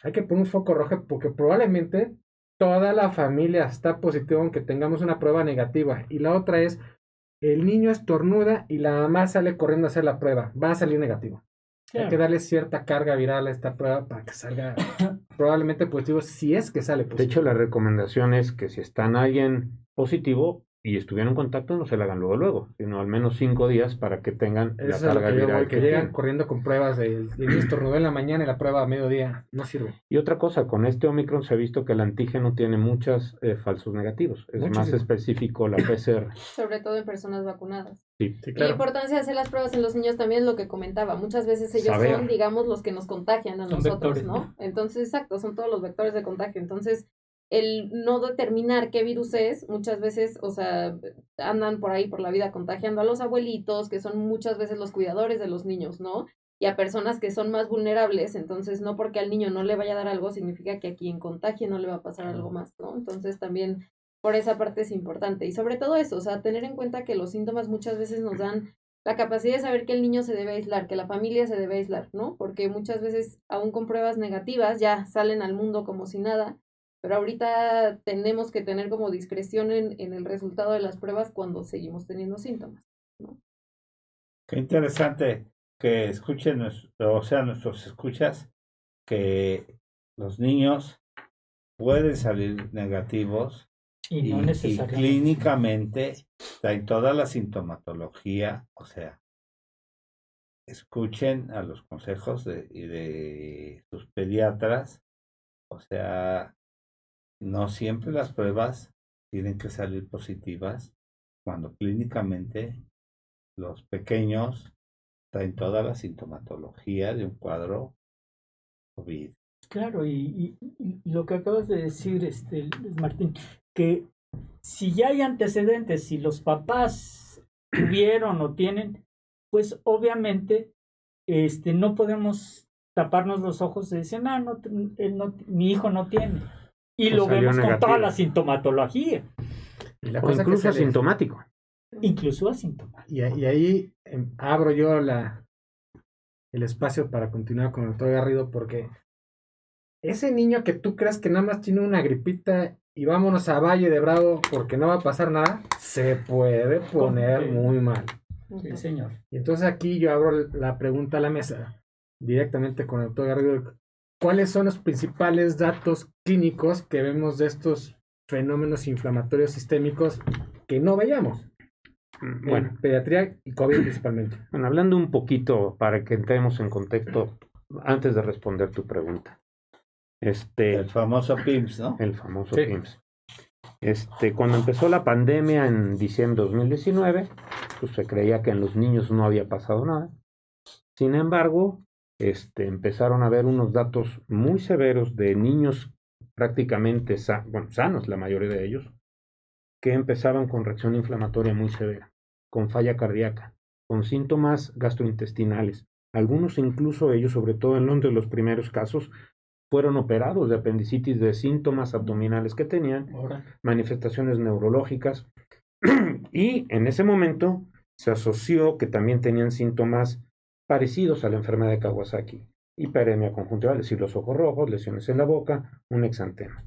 hay que poner un foco rojo porque probablemente toda la familia está positiva aunque tengamos una prueba negativa. Y la otra es, el niño estornuda y la mamá sale corriendo a hacer la prueba, va a salir negativo. Claro. Hay que darle cierta carga viral a esta prueba para que salga probablemente positivo, si es que sale de positivo. hecho, la recomendación es que si está en alguien positivo, y estuvieron en contacto, no se la hagan luego, sino al menos 5 días para que tengan la Eso es lo carga que yo viral voy, que que llegan tienen. corriendo con pruebas el niño estornudó en la mañana y la prueba a mediodía. No sirve. Y otra cosa, con este Omicron se ha visto que el antígeno tiene muchos falsos negativos. Es más Muchísimo. específico la PCR. Sobre todo en personas vacunadas. Sí. Sí, Y la claro. importancia de hacer las pruebas en los niños también es lo que comentaba. Muchas veces ellos Saber. son, digamos, los que nos contagian a Son nosotros, vectores, ¿no? ¿no? Entonces, exacto, son todos los vectores de contagio. Entonces, el no determinar qué virus es, muchas veces, o sea, andan por ahí por la vida contagiando a los abuelitos, que son muchas veces los cuidadores de los niños, ¿no? Y a personas que son más vulnerables, entonces no porque al niño no le vaya a dar algo significa que a quien contagie no le va a pasar algo más, ¿no? Entonces también por esa parte es importante. Y sobre todo eso, o sea, tener en cuenta que los síntomas muchas veces nos dan la capacidad de saber que el niño se debe aislar, que la familia se debe aislar, ¿no? Porque muchas veces, aún con pruebas negativas, ya salen al mundo como si nada, pero ahorita tenemos que tener como discreción en el resultado de las pruebas cuando seguimos teniendo síntomas, ¿no? Qué interesante que escuchen, o sea, nuestros escuchas, que los niños pueden salir negativos Y no y necesariamente. clínicamente traen toda la sintomatología, o sea, escuchen a los consejos de sus pediatras, o sea, no siempre las pruebas tienen que salir positivas cuando clínicamente los pequeños traen toda la sintomatología de un cuadro COVID. Claro, y lo que acabas de decir, Martín, que si ya hay antecedentes, si los papás tuvieron o tienen, pues obviamente no podemos taparnos los ojos y decir, mi hijo no tiene. Y O lo salió vemos con negativo. toda la sintomatología, Y la O cosa que incluso se les- asintomático. incluso asintomática. Y ahí abro yo el espacio para continuar con el doctor Garrido, porque ese niño que tú crees que nada más tiene una gripita y vámonos a Valle de Bravo porque no va a pasar nada, se puede poner Sí. muy mal. Sí, señor. Y entonces aquí yo abro la pregunta a la mesa, directamente con el doctor Garrido. ¿Cuáles son los principales datos clínicos que vemos de estos fenómenos inflamatorios sistémicos que no veíamos? Bueno, En pediatría y COVID principalmente. bueno, hablando un poquito para que entremos en contexto antes de responder tu pregunta. El famoso PIMS, ¿no? El famoso Sí. PIMS. Cuando empezó la pandemia en diciembre de 2019, pues se creía que en los niños no había pasado nada. Sin embargo, empezaron a haber unos datos muy severos de niños prácticamente sanos, la mayoría de ellos, que empezaban con reacción inflamatoria muy severa, con falla cardíaca, con síntomas gastrointestinales. Algunos incluso ellos, sobre todo en uno de los primeros casos, fueron operados de apendicitis, de síntomas abdominales que tenían, Ahora, manifestaciones neurológicas, y en ese momento se asoció que también tenían síntomas parecidos a la enfermedad de Kawasaki, hiperemia conjuntival, es decir, los ojos rojos, lesiones en la boca, un exantema.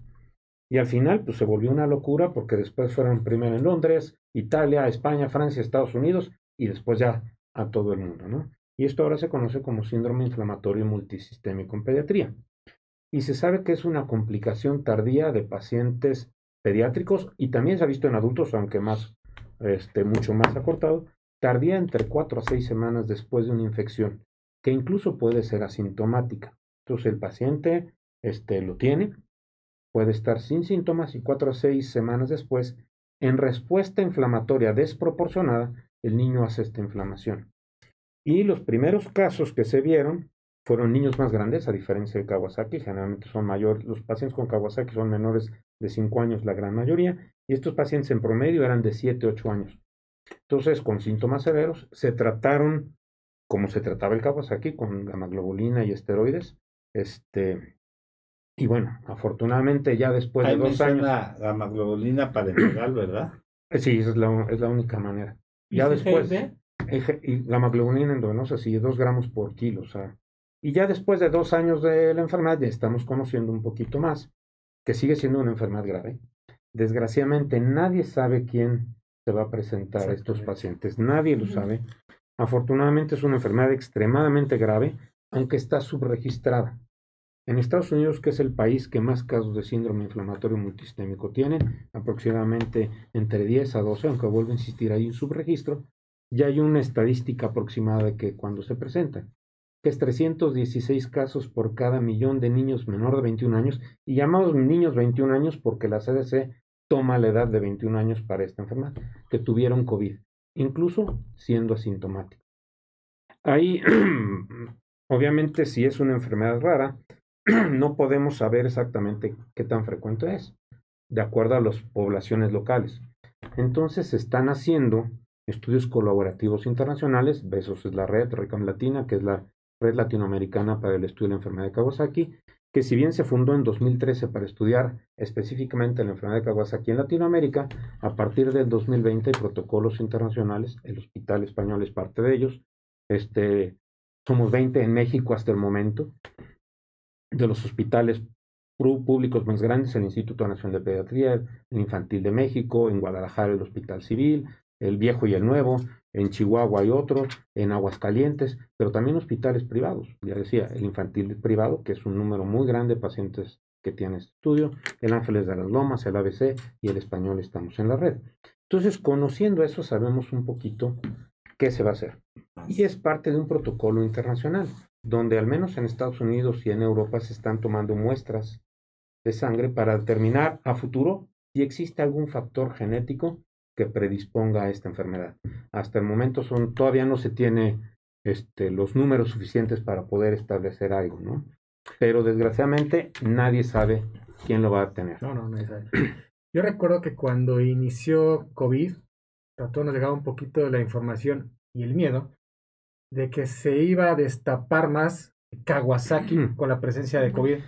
Y al final, pues se volvió una locura porque después fueron primero en Londres, Italia, España, Francia, Estados Unidos y después ya a todo el mundo, ¿no? Y esto ahora se conoce como síndrome inflamatorio multisistémico en pediatría. Y se sabe que es una complicación tardía de pacientes pediátricos y también se ha visto en adultos, aunque mucho más acortado, tardía entre 4 a 6 semanas después de una infección, que incluso puede ser asintomática. Entonces el paciente lo tiene, puede estar sin síntomas y 4 a 6 semanas después, en respuesta inflamatoria desproporcionada, el niño hace esta inflamación. Y los primeros casos que se vieron fueron niños más grandes, a diferencia de Kawasaki, generalmente son mayores, los pacientes con Kawasaki son menores de 5 años, la gran mayoría, y estos pacientes en promedio eran de 7, 8 años. Entonces, con síntomas severos, se trataron como se trataba el Kawasaki, con gamaglobulina y esteroides, y bueno, afortunadamente ya después de Ahí 2 años... menciona gamaglobulina parenteral, ¿verdad? Sí, esa es la única manera. Ya después... Y gamaglobulina endovenosa, sí, 2 gramos por kilo, o sea... Y ya después de 2 años de la enfermedad, ya estamos conociendo un poquito más, que sigue siendo una enfermedad grave. Desgraciadamente, nadie sabe quién se va a presentar a estos pacientes, nadie lo sabe. Afortunadamente es una enfermedad extremadamente grave, aunque está subregistrada. En Estados Unidos, que es el país que más casos de síndrome inflamatorio multisistémico tienen, aproximadamente entre 10 a 12, aunque vuelvo a insistir, hay un subregistro, ya hay una estadística aproximada de que cuando se presenta, que es 316 casos por cada millón de niños menor de 21 años, y llamados niños 21 años porque la CDC toma la edad de 21 años para esta enfermedad, que tuvieron COVID, incluso siendo asintomáticos. Ahí, obviamente, si es una enfermedad rara, no podemos saber exactamente qué tan frecuente es, de acuerdo a las poblaciones locales. Entonces se están haciendo estudios colaborativos internacionales, BESOS es la red, RICAM Latina, que es la red latinoamericana para el estudio de la enfermedad de Kawasaki, que si bien se fundó en 2013 para estudiar específicamente la enfermedad de Kawasaki en Latinoamérica, a partir del 2020 hay protocolos internacionales, el Hospital Español es parte de ellos, somos 20 en México hasta el momento. De los hospitales públicos más grandes, el Instituto Nacional de Pediatría, el Infantil de México, en Guadalajara el Hospital Civil, el Viejo y el Nuevo, en Chihuahua hay otro, en Aguascalientes, pero también hospitales privados, ya decía, el Infantil privado, que es un número muy grande de pacientes que tiene este estudio, el Ángeles de las Lomas, el ABC y el Español estamos en la red. Entonces, conociendo eso, sabemos un poquito qué se va a hacer. Y es parte de un protocolo internacional, donde al menos en Estados Unidos y en Europa se están tomando muestras de sangre para determinar a futuro si existe algún factor genético que predisponga a esta enfermedad. Hasta el momento todavía no se tiene los números suficientes para poder establecer algo, ¿no? Pero desgraciadamente nadie sabe quién lo va a tener. No, nadie sabe. Yo recuerdo que cuando inició COVID, a todos nos llegaba un poquito la información y el miedo de que se iba a destapar más Kawasaki con la presencia de COVID.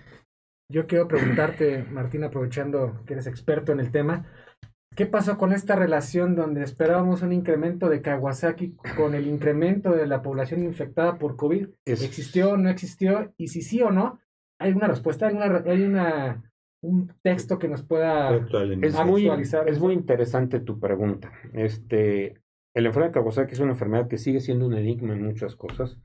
Yo quiero preguntarte, Martín, aprovechando que eres experto en el tema, ¿qué pasó con esta relación donde esperábamos un incremento de Kawasaki con el incremento de la población infectada por COVID? ¿Existió o no existió? Y si sí o no, ¿hay una respuesta? ¿Hay un texto que nos pueda actualizar? Es muy interesante tu pregunta. La enfermedad de Kawasaki es una enfermedad que sigue siendo un enigma en muchas cosas.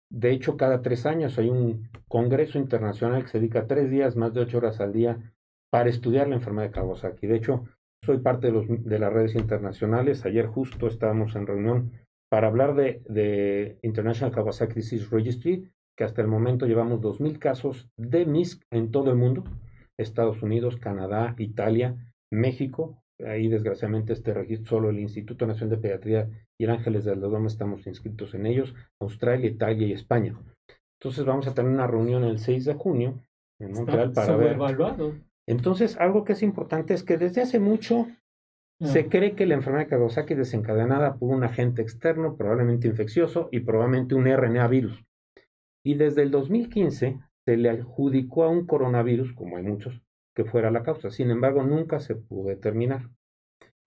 De hecho, cada 3 años hay un congreso internacional que se dedica 3 días, más de 8 horas al día, para estudiar la enfermedad de Kawasaki. De hecho, soy parte de las redes internacionales. Ayer justo estábamos en reunión para hablar de International Kawasaki Disease Registry, que hasta el momento llevamos 2,000 casos de MISC en todo el mundo, Estados Unidos, Canadá, Italia, México. Ahí desgraciadamente este registro solo el Instituto Nacional de Pediatría y el Ángeles de las Lomas estamos inscritos en ellos, Australia, Italia y España. Entonces vamos a tener una reunión el 6 de junio en Montreal para ver. Entonces algo que es importante es que desde hace mucho se cree que la enfermedad de Kawasaki es desencadenada por un agente externo, probablemente infeccioso y probablemente un RNA virus. Y desde el 2015 se le adjudicó a un coronavirus, como hay muchos, que fuera la causa. Sin embargo, nunca se pudo determinar.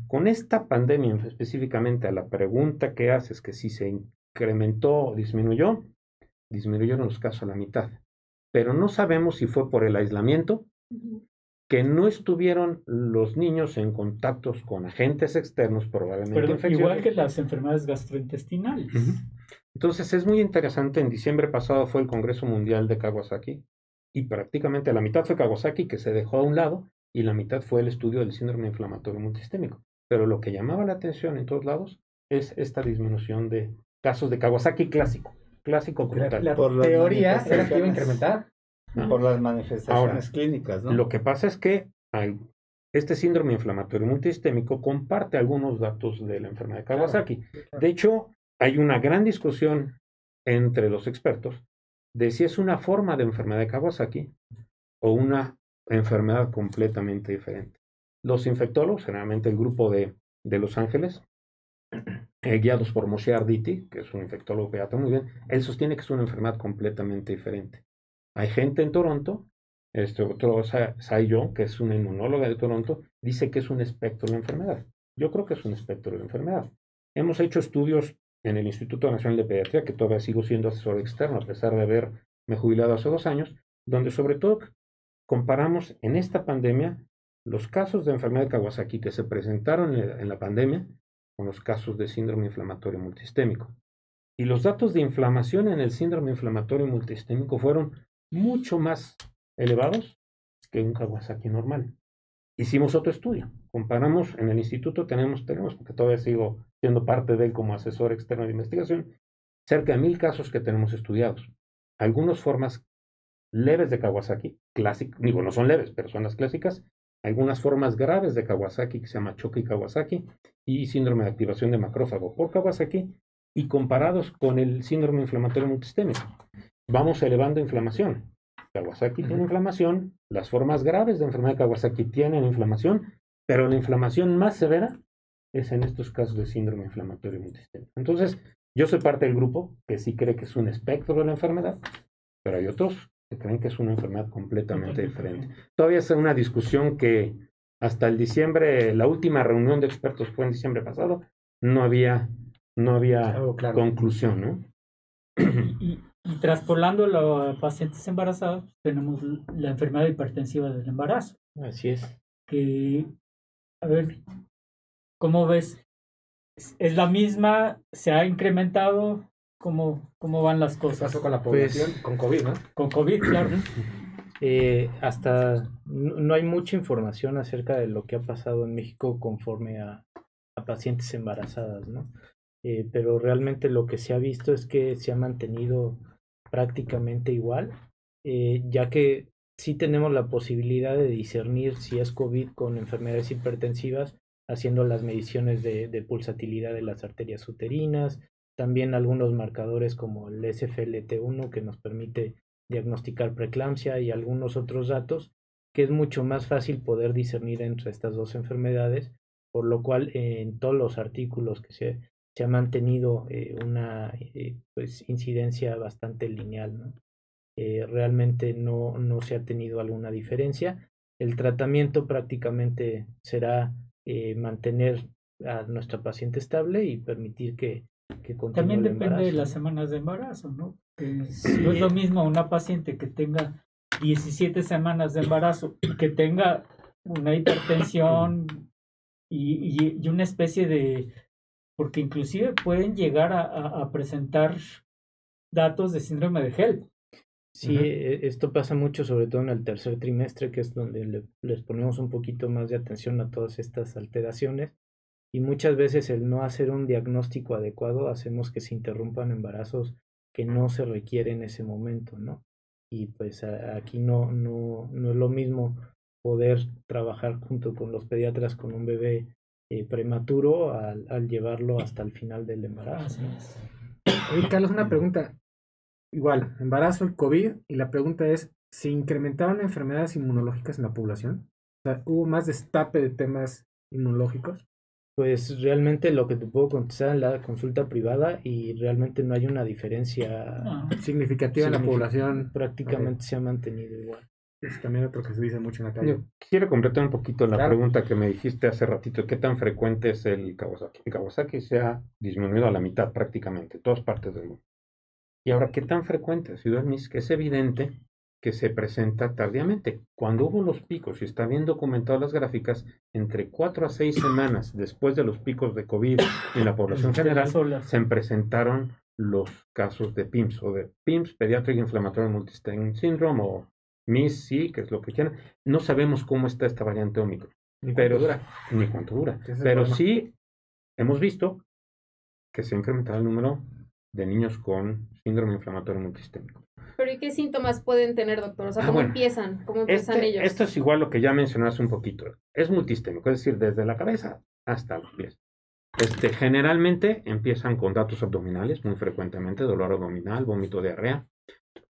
Con esta pandemia, específicamente a la pregunta que haces, que si se incrementó o disminuyó, disminuyeron los casos a la mitad. Pero no sabemos si fue por el aislamiento, que no estuvieron los niños en contactos con agentes externos, probablemente infecciosos. Igual que las enfermedades gastrointestinales. Entonces es muy interesante. En diciembre pasado fue el Congreso Mundial de Kawasaki, y prácticamente la mitad fue Kawasaki, que se dejó a un lado, y la mitad fue el estudio del síndrome inflamatorio multisistémico. Pero lo que llamaba la atención en todos lados es esta disminución de casos de Kawasaki clásico como tal. La teoría era que iba a incrementar. Por las manifestaciones clínicas, ¿no? Lo que pasa es que este síndrome inflamatorio multisistémico comparte algunos datos de la enfermedad de Kawasaki. Claro. De hecho, hay una gran discusión entre los expertos de si es una forma de enfermedad de Kawasaki o una enfermedad completamente diferente. Los infectólogos, generalmente el grupo de Los Ángeles, guiados por Moshe Arditi, que es un infectólogo pediatra muy bien, él sostiene que es una enfermedad completamente diferente. Hay gente en Toronto, otro Sai-Yo, que es una inmunóloga de Toronto, dice que es un espectro de la enfermedad. Yo creo que es un espectro de la enfermedad. Hemos hecho estudios en el Instituto Nacional de Pediatría, que todavía sigo siendo asesor externo, a pesar de haberme jubilado hace 2 años, donde sobre todo comparamos en esta pandemia los casos de enfermedad de Kawasaki que se presentaron en la pandemia con los casos de síndrome inflamatorio multisistémico. Y los datos de inflamación en el síndrome inflamatorio multisistémico fueron mucho más elevados que un Kawasaki normal. Hicimos otro estudio, comparamos en el instituto, tenemos, porque todavía sigo siendo parte de él como asesor externo de investigación, cerca de 1000 casos que tenemos estudiados. Algunas formas leves de Kawasaki, digo, no son leves, pero son las clásicas, algunas formas graves de Kawasaki, que se llama Choque Kawasaki, y síndrome de activación de macrófago por Kawasaki, y comparados con el síndrome inflamatorio multisistémico. Vamos elevando inflamación. Kawasaki tiene inflamación, las formas graves de enfermedad de Kawasaki tienen inflamación, pero la inflamación más severa es en estos casos de síndrome inflamatorio multisistémico. Entonces, yo soy parte del grupo que sí cree que es un espectro de la enfermedad, pero hay otros que creen que es una enfermedad completamente diferente. Todavía es una discusión que hasta el diciembre, la última reunión de expertos fue en diciembre pasado, no había claro. Conclusión, ¿no? Y traspolando a pacientes embarazadas, tenemos la enfermedad hipertensiva del embarazo. Así es. Que, a ver, ¿cómo ves? ¿Es la misma? ¿Se ha incrementado? ¿Cómo van las cosas? ¿Qué pasó con la población? Pues, con COVID, ¿no? Con COVID, claro. Hasta no hay mucha información acerca de lo que ha pasado en México conforme a pacientes embarazadas, ¿no? Pero realmente lo que se ha visto es que se ha mantenido prácticamente igual, ya que sí tenemos la posibilidad de discernir si es COVID con enfermedades hipertensivas, haciendo las mediciones de pulsatilidad de las arterias uterinas, también algunos marcadores como el SFLT1 que nos permite diagnosticar preeclampsia y algunos otros datos, que es mucho más fácil poder discernir entre estas dos enfermedades, por lo cual en todos los artículos que se ha mantenido una pues incidencia bastante lineal, ¿no? Realmente no se ha tenido alguna diferencia. El tratamiento prácticamente será mantener a nuestra paciente estable y permitir que continúe También el depende embarazo, de las semanas de embarazo, ¿no? Que sí. No es lo mismo una paciente que tenga 17 semanas de embarazo y que tenga una hipertensión y una especie de... Porque inclusive pueden llegar a presentar datos de síndrome de HELLP. Sí, esto pasa mucho, sobre todo en el tercer trimestre, que es donde les ponemos un poquito más de atención a todas estas alteraciones. Y muchas veces el no hacer un diagnóstico adecuado hacemos que se interrumpan embarazos que no se requieren en ese momento, ¿no? Y pues aquí no es lo mismo poder trabajar junto con los pediatras con un bebé prematuro al llevarlo hasta el final del embarazo. Oye, Carlos, una pregunta. Igual, embarazo, el COVID, y la pregunta es, ¿se incrementaron enfermedades inmunológicas en la población? O sea, ¿hubo más destape de temas inmunológicos? Pues realmente lo que te puedo contestar en la consulta privada y realmente no hay una diferencia significativa en la población. Prácticamente se ha mantenido igual. Es también otro que se dice mucho en la calle. Quiero completar un poquito la Claro. pregunta que me dijiste hace ratito. ¿Qué tan frecuente es el Kawasaki? El Kawasaki se ha disminuido a la mitad prácticamente, en todas partes del mundo. Y ahora, ¿qué tan frecuente? Ciudad Mis, que es evidente que se presenta tardíamente. Cuando hubo los picos, y está bien documentado las gráficas, entre 4 a 6 semanas después de los picos de COVID en la población general, se presentaron los casos de PIMS, o de PIMS, Pediatric Inflammatory Multisystem Syndrome, o MIS, sí, que es lo que quieran. No sabemos cómo está esta variante Omicron. Ni cuánto dura. Pero sí hemos visto que se ha incrementado el número de niños con síndrome inflamatorio multisistémico. ¿Pero y qué síntomas pueden tener, doctor? O sea, ¿cómo empiezan? ¿Cómo empiezan ellos? Esto es igual lo que ya mencioné hace un poquito. Es multisistémico, es decir, desde la cabeza hasta los pies. Generalmente empiezan con datos abdominales, muy frecuentemente, dolor abdominal, vómito, diarrea,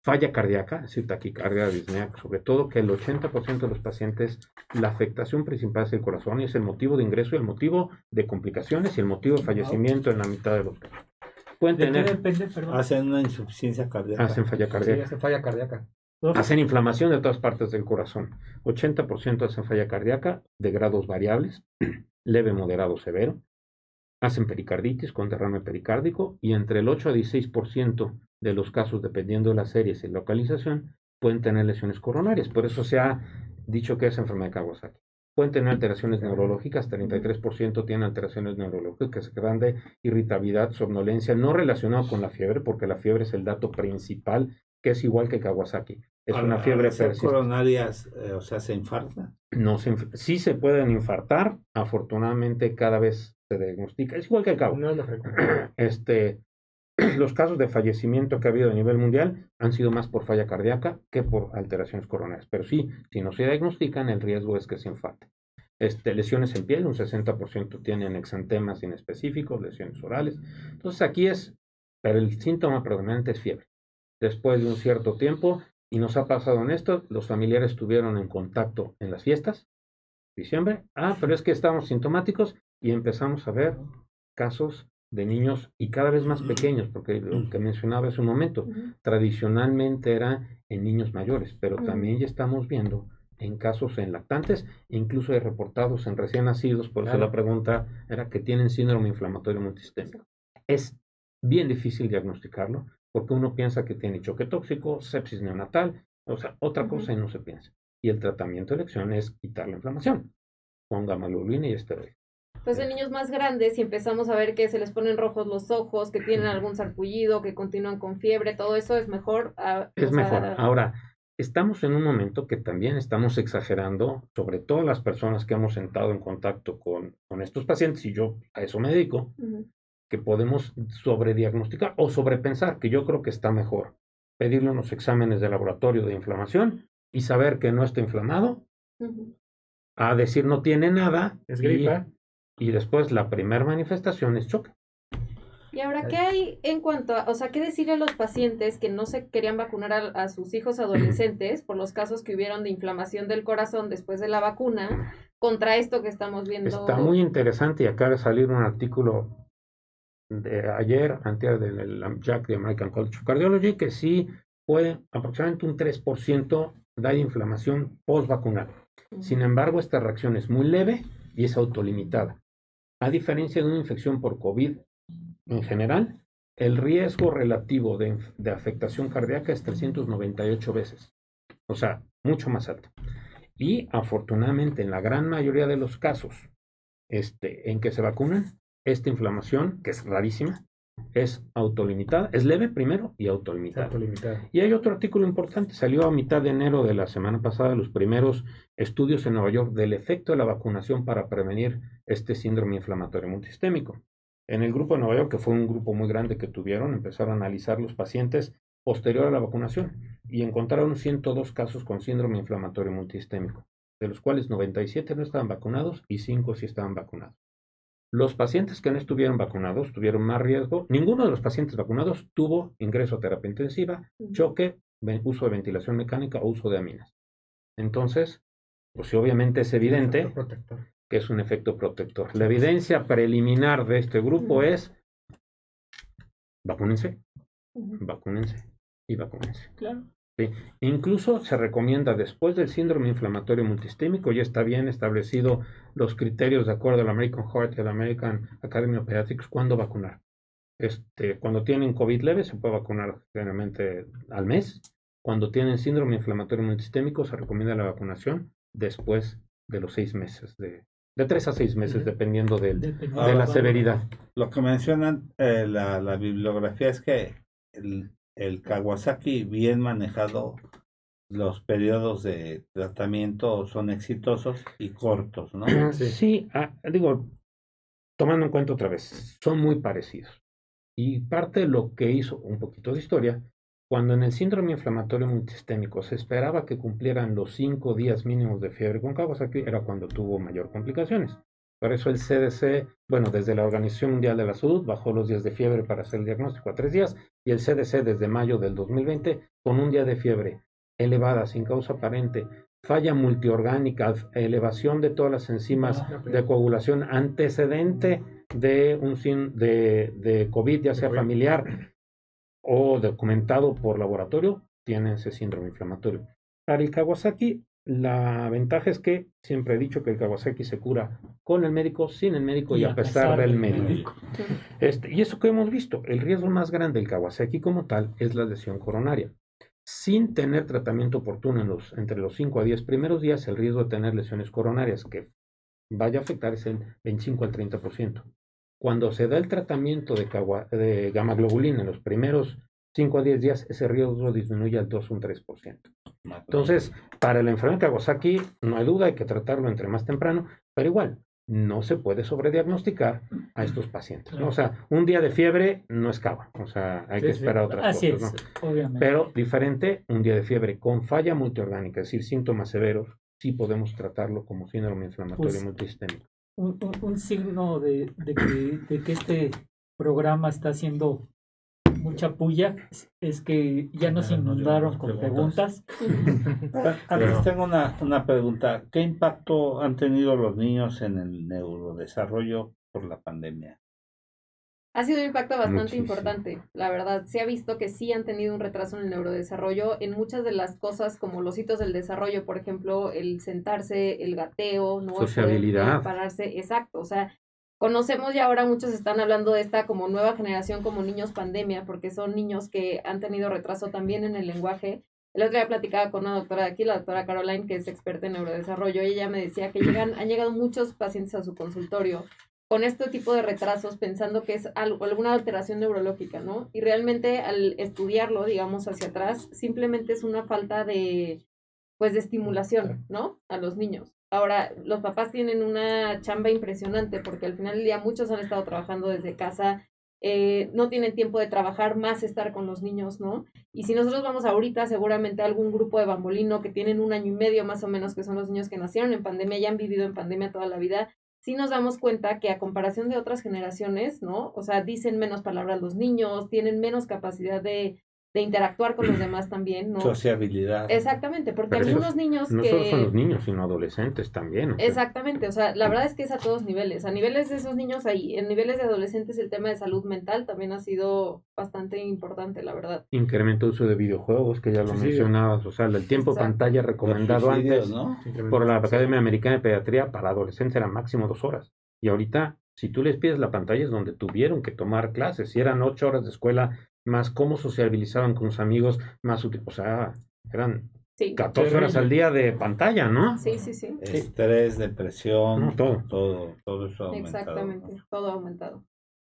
falla cardíaca, es decir, taquicardia, disnea, sobre todo que el 80% de los pacientes, la afectación principal es el corazón y es el motivo de ingreso y el motivo de complicaciones y el motivo de fallecimiento en la mitad de los casos. Pueden tener... Hacen una insuficiencia cardíaca. Hacen falla cardíaca. Sí, hacen falla cardíaca. Hacen inflamación de todas partes del corazón. 80% hacen falla cardíaca de grados variables, leve, moderado, severo. Hacen pericarditis con derrame pericárdico y entre el 8 a 16% de los casos, dependiendo de las series y localización, pueden tener lesiones coronarias. Por eso se ha dicho que es enfermedad de Kawasaki. Pueden tener alteraciones neurológicas, 33% tienen alteraciones neurológicas, grande irritabilidad, somnolencia, no relacionado con la fiebre, porque la fiebre es el dato principal que es igual que Kawasaki. Es una fiebre persistente. Coronarias, o sea, ¿se infarta? No sí se pueden infartar, afortunadamente cada vez se diagnostica, es igual que el cabo. No es lo frecuente. Los casos de fallecimiento que ha habido a nivel mundial han sido más por falla cardíaca que por alteraciones coronarias. Pero sí, si no se diagnostican, el riesgo es que se infarte. Lesiones en piel, un 60% tienen exantemas inespecíficos, lesiones orales. Entonces aquí pero el síntoma predominante es fiebre. Después de un cierto tiempo, y nos ha pasado en esto, los familiares estuvieron en contacto en las fiestas, diciembre, pero es que estábamos sintomáticos y empezamos a ver casos de niños y cada vez más pequeños, porque lo que mencionaba hace un momento, tradicionalmente era en niños mayores, pero también ya estamos viendo en casos en lactantes, incluso hay reportados en recién nacidos, por eso la pregunta era que tienen síndrome inflamatorio multisistémico. Es bien difícil diagnosticarlo, porque uno piensa que tiene choque tóxico, sepsis neonatal, o sea, otra cosa y no se piensa. Y el tratamiento de elección es quitar la inflamación con gamaglobulina y esteroides. Pues en niños más grandes, si empezamos a ver que se les ponen rojos los ojos, que tienen algún sarpullido, que continúan con fiebre, todo eso es mejor. Es mejor. Ahora, estamos en un momento que también estamos exagerando, sobre todo las personas que hemos entrado en contacto con estos pacientes, y yo a eso me dedico, que podemos sobrediagnosticar o sobrepensar, que yo creo que está mejor. Pedirle unos exámenes de laboratorio de inflamación y saber que no está inflamado, a decir no tiene nada, es gripa. Y después la primera manifestación es choque. Y ahora, ¿qué hay en cuanto a, qué decirle a los pacientes que no se querían vacunar a sus hijos adolescentes por los casos que hubieron de inflamación del corazón después de la vacuna contra esto que estamos viendo? Está muy interesante y acaba de salir un artículo de ayer, antes del JAC de American College of Cardiology, que sí puede aproximadamente un 3% da inflamación post-vacunal. Sin embargo, esta reacción es muy leve y es autolimitada. A diferencia de una infección por COVID en general, el riesgo relativo de afectación cardíaca es 398 veces. O sea, mucho más alto. Y afortunadamente, en la gran mayoría de los casos en que se vacunan, esta inflamación, que es rarísima, es autolimitada, es leve primero y autolimitada. Y hay otro artículo importante, salió a mitad de enero de la semana pasada, los primeros estudios en Nueva York del efecto de la vacunación para prevenir este síndrome inflamatorio multisistémico. En el grupo de Nueva York, que fue un grupo muy grande que empezaron a analizar los pacientes posterior a la vacunación y encontraron 102 casos con síndrome inflamatorio multisistémico, de los cuales 97 no estaban vacunados y 5 sí estaban vacunados. Los pacientes que no estuvieron vacunados tuvieron más riesgo. Ninguno de los pacientes vacunados tuvo ingreso a terapia intensiva, choque, uso de ventilación mecánica o uso de aminas. Entonces, pues sí, obviamente es evidente que es un efecto protector. La evidencia preliminar de este grupo es vacúnense, vacúnense y vacúnense. Claro. Sí. Incluso se recomienda después del síndrome inflamatorio multisistémico, ya está bien establecido los criterios de acuerdo al American Heart y al American Academy of Pediatrics cuándo vacunar. Cuando tienen COVID leve se puede vacunar generalmente al mes. Cuando tienen síndrome inflamatorio multisistémico se recomienda la vacunación después de los 6 meses, de 3 a 6 meses, dependiendo de la severidad. Lo que mencionan la bibliografía es que el Kawasaki bien manejado, los periodos de tratamiento son exitosos y cortos, ¿no? Sí, tomando en cuenta otra vez, son muy parecidos. Y parte de lo que hizo un poquito de historia, cuando en el síndrome inflamatorio multisistémico se esperaba que cumplieran los 5 días mínimos de fiebre con Kawasaki, era cuando tuvo mayor complicaciones. Por eso el CDC, desde la Organización Mundial de la Salud, bajó los días de fiebre para hacer el diagnóstico a 3 días, y el CDC desde mayo del 2020, con un día de fiebre elevada, sin causa aparente, falla multiorgánica, elevación de todas las enzimas de coagulación, antecedente de COVID, ya sea familiar o documentado por laboratorio, tienen ese síndrome inflamatorio. Para el Kawasaki, la ventaja es que siempre he dicho que el Kawasaki se cura con el médico, sin el médico y a pesar del médico. Y eso que hemos visto, el riesgo más grande del Kawasaki como tal es la lesión coronaria. Sin tener tratamiento oportuno entre los 5 a 10 primeros días, el riesgo de tener lesiones coronarias que vaya a afectar es el 25 al 30%. Cuando se da el tratamiento de gamaglobulina en los primeros 5 a 10 días ese riesgo disminuye al 2 o un 3%. Entonces, para la enfermedad de Kawasaki, no hay duda, hay que tratarlo entre más temprano, pero igual, no se puede sobrediagnosticar a estos pacientes, ¿no? O sea, un día de fiebre no es cava, o sea, hay que esperar otras Así cosas, es, ¿no? obviamente. Pero diferente, un día de fiebre con falla multiorgánica, es decir, síntomas severos, sí podemos tratarlo como síndrome inflamatorio Pues, multisistémico. Un signo de que este programa está haciendo mucha puya es que ya nos inundaron con preguntas. Antes tengo una pregunta. ¿Qué impacto han tenido los niños en el neurodesarrollo por la pandemia? Ha sido un impacto bastante Muchísimo. importante, la verdad. Se ha visto que sí han tenido un retraso en el neurodesarrollo en muchas de las cosas como los hitos del desarrollo, por ejemplo, el sentarse, el gateo, no Sociabilidad. pararse, exacto. O sea, conocemos y ahora muchos están hablando de esta como nueva generación como niños pandemia, porque son niños que han tenido retraso también en el lenguaje. El otro día platicaba con una doctora de aquí, la doctora Caroline, que es experta en neurodesarrollo, y ella me decía que han llegado muchos pacientes a su consultorio con este tipo de retrasos pensando que es alguna alteración neurológica, ¿no? Y realmente al estudiarlo, digamos, hacia atrás, simplemente es una falta de, pues, de estimulación, ¿no? A los niños. Ahora, los papás tienen una chamba impresionante porque al final del día muchos han estado trabajando desde casa, no tienen tiempo de trabajar más estar con los niños, ¿no? Y si nosotros vamos ahorita, seguramente a algún grupo de bambolino que tienen 1 año y medio más o menos, que son los niños que nacieron en pandemia y han vivido en pandemia toda la vida, sí nos damos cuenta que a comparación de otras generaciones, ¿no? O sea, dicen menos palabras los niños, tienen menos capacidad de interactuar con los demás también, ¿no? Sociabilidad. Exactamente, porque Pero algunos niños no que... solo son los niños, sino adolescentes también. O sea, Exactamente, o sea, la verdad es que es a todos niveles. A niveles de esos niños ahí, en niveles de adolescentes el tema de salud mental también ha sido bastante importante, la verdad. incremento de uso de videojuegos, que ya lo Suicidio. mencionabas, o sea, el tiempo de Exacto. pantalla recomendado Los suicidios, antes ¿no? por la Academia Americana de Pediatría para adolescentes era máximo 2 horas. Y ahorita, si tú les pides la pantalla, es donde tuvieron que tomar clases. Si eran 8 horas de escuela, más cómo sociabilizaban con sus amigos, más o sea, eran Sí, 14 horas al día de pantalla, ¿no? sí, sí, sí. Estrés, depresión, No, todo. todo eso ha aumentado, Exactamente, ¿no? todo ha aumentado.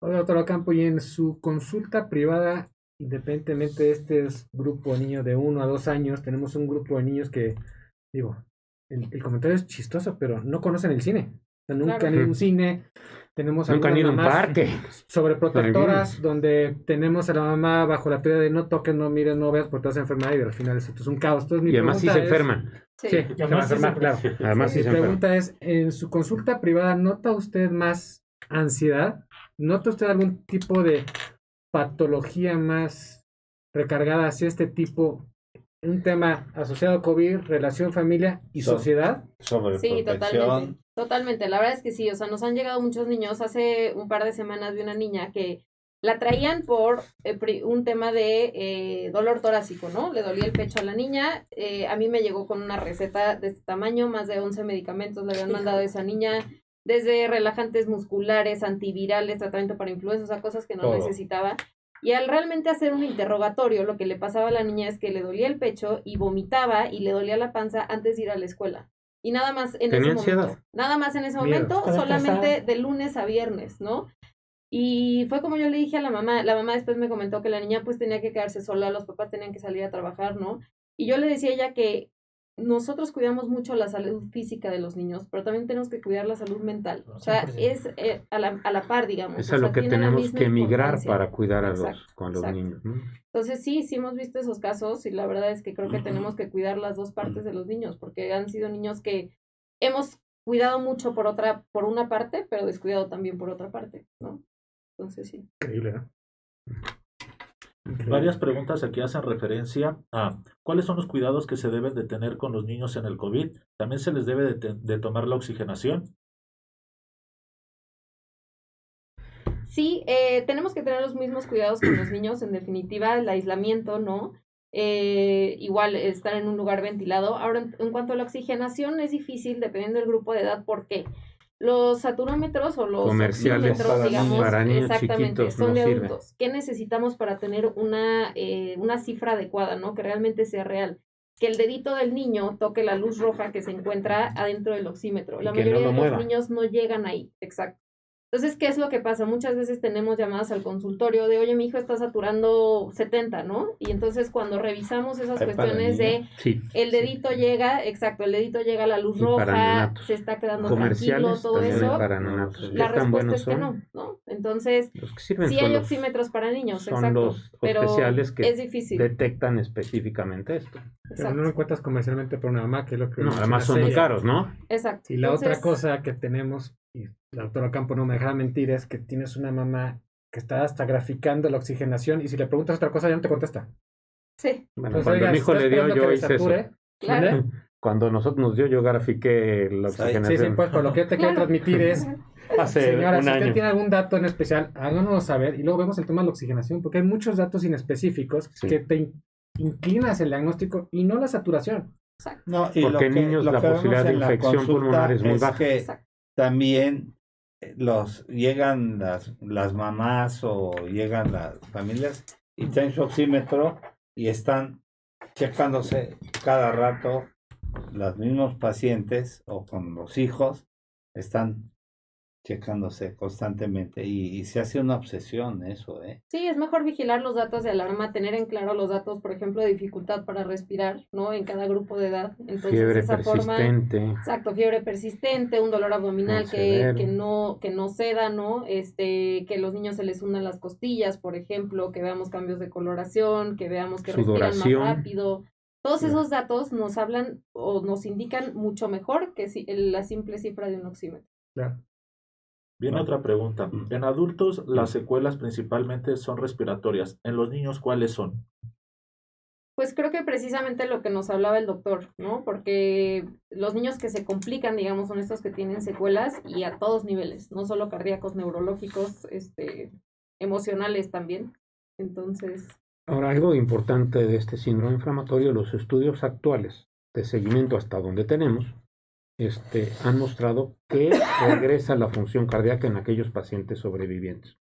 Oiga, doctor Ocampo, y en su consulta privada, independientemente de este grupo de niños de 1 a 2 años, tenemos un grupo de niños que, digo, el comentario es chistoso, pero no conocen el cine. O sea, nunca han ido a un cine. Tenemos Nunca han ido a un mamás parque. sobreprotectoras, donde tenemos a la mamá bajo la teoría de no toques, no mires, no veas porque te vas a enfermar, y al final esto es un caos. Entonces, mi Y además sí se pregunta es- enferman. Sí. Sí, se va a enfermar, claro. Además sí Mi se enferman. pregunta es, en su consulta privada, ¿nota usted más ansiedad? ¿Nota usted algún tipo de patología más recargada hacia este tipo? Un tema asociado a COVID, relación, familia y So- sociedad. Sí, totalmente. Sobreprotección. Totalmente. La verdad es que sí, o sea, nos han llegado muchos niños. Hace un par de semanas vi una niña que la traían por un tema de dolor torácico, ¿no? Le dolía el pecho a la niña. A mí me llegó con una receta de este tamaño, más de 11 medicamentos le habían mandado a esa niña, desde relajantes musculares, antivirales, tratamiento para influenza, o sea, cosas que no Todo. necesitaba. Y al realmente hacer un interrogatorio, lo que le pasaba a la niña es que le dolía el pecho y vomitaba y le dolía la panza antes de ir a la escuela. Y nada más en Tenía ese ansiedad. momento. Nada más en ese Miedo. momento, Estaba solamente estresada. de lunes a viernes, ¿no? Y fue como yo le dije a la mamá después me comentó que la niña pues tenía que quedarse sola, los papás tenían que salir a trabajar, ¿no? Y yo le decía a ella que nosotros cuidamos mucho la salud física de los niños, pero también tenemos que cuidar la salud mental. O sea, 100%. es a la par, digamos. Es o a lo sea, que tiene la tenemos misma que migrar importancia. para cuidar a Exacto, con los exacto. niños, ¿no? Entonces sí hemos visto esos casos y la verdad es que creo que tenemos que cuidar las dos partes de los niños, porque han sido niños que hemos cuidado mucho por una parte, pero descuidado también por otra parte, ¿no? Entonces sí. Increíble, ¿no? Increíble. Varias preguntas aquí hacen referencia a cuáles son los cuidados que se deben de tener con los niños en el COVID. ¿También se les debe de tomar la oxigenación? Sí, tenemos que tener los mismos cuidados con los niños, en definitiva, el aislamiento, ¿no? Igual estar en un lugar ventilado. Ahora, en cuanto a la oxigenación, es difícil dependiendo del grupo de edad. ¿Por qué? Los saturómetros o los Comerciales oxímetros, para digamos, niños. Para niños exactamente, chiquitos son no de sirven. adultos. ¿Qué necesitamos para tener una cifra adecuada, ¿no? Que realmente sea real? Que el dedito del niño toque la luz roja que se encuentra adentro del oxímetro. La Y que no mayoría lo de mueva. los niños no llegan ahí, exacto. Entonces, ¿qué es lo que pasa? Muchas veces tenemos llamadas al consultorio de, oye, mi hijo está saturando 70, ¿no? Y entonces cuando revisamos esas Ay, para cuestiones de niños. Sí. el dedito llega, exacto, el dedito llega a la luz Y para roja, neonatos. se está quedando tranquilo, Comerciales todo también eso. hay para neonatos. La ¿Qué tan respuesta buenos es que son? no, ¿no? Entonces, Los que sirven sí son hay los, oxímetros para niños, son exacto, los pero especiales que es difícil. detectan específicamente esto. Pero Exacto. no lo encuentras comercialmente por una mamá, que es lo que No, menciona además son muy Celia. caros, ¿no? Exacto. Y la Entonces, otra cosa que tenemos, y la doctora Campo no me deja mentir, es que tienes una mamá que está hasta graficando la oxigenación y si le preguntas otra cosa ya no te contesta. sí, Bueno, Entonces, cuando oiga, mi si hijo está le dio, esperando que yo hice eso. desature, claro. ¿vale? Cuando nosotros nos dio, yo grafiqué la Sí, oxigenación. Sí, pues, pero lo que yo te quiero transmitir es, Hace señora, un si usted año. tiene algún dato en especial, háganoslo saber y luego vemos el tema de la oxigenación, porque hay muchos datos inespecíficos Sí. que te inclinas el diagnóstico y no la saturación. No, y Porque en niños lo la que vemos posibilidad de en la infección consulta pulmonar es muy baja. que Exacto. también llegan las mamás o llegan las familias y traen su oxímetro y están checándose cada rato. Los mismos pacientes o con los hijos están checándose constantemente y se hace una obsesión eso, ¿eh? Sí, es mejor vigilar los datos de alarma, tener en claro los datos, por ejemplo, de dificultad para respirar, ¿no? En cada grupo de edad. Entonces, Fiebre de esa forma, persistente. exacto, fiebre persistente, un dolor abdominal Muy que severo. no ceda, ¿no? Que los niños se les unan las costillas, por ejemplo, que veamos cambios de coloración, que veamos que respiran más Sudoración. rápido. Todos esos datos nos hablan o nos indican mucho mejor que la simple cifra de un oxímetro. Claro. Bien, otra pregunta. En adultos, las secuelas principalmente son respiratorias. En los niños, ¿cuáles son? Pues creo que precisamente lo que nos hablaba el doctor, ¿no? Porque los niños que se complican, digamos, son estos que tienen secuelas y a todos niveles, no solo cardíacos, neurológicos, emocionales también. Entonces, Ahora, algo importante de este síndrome inflamatorio, los estudios actuales de seguimiento hasta donde tenemos, han mostrado que regresa la función cardíaca en aquellos pacientes sobrevivientes.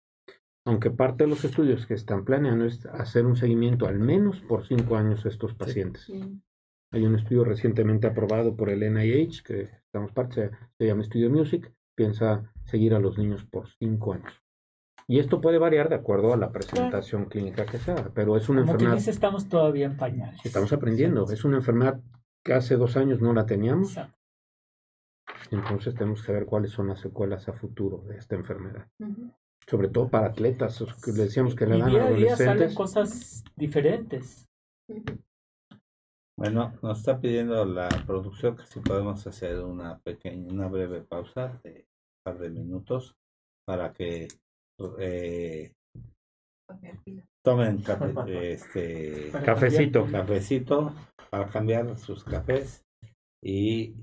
Aunque parte de los estudios que están planeando es hacer un seguimiento al menos por 5 años a estos pacientes. sí. Hay un estudio recientemente aprobado por el NIH, que estamos parte, se llama Estudio Music, piensa seguir a los niños por 5 años. Y esto puede variar de acuerdo a la presentación clínica que sea, pero es una Como que enfermedad, dice, estamos todavía en pañales. estamos aprendiendo, es una enfermedad que hace 2 años no la teníamos, Exacto. entonces tenemos que ver cuáles son las secuelas a futuro de esta enfermedad. Ujú. Sobre todo para atletas, los que le decíamos que le Y dan día a día salen adolescentes. cosas diferentes. Ujú. Bueno, nos está pidiendo la producción que si podemos hacer una breve pausa de un par de minutos para que tomen Cafecito. cafecito para cambiar sus cafés y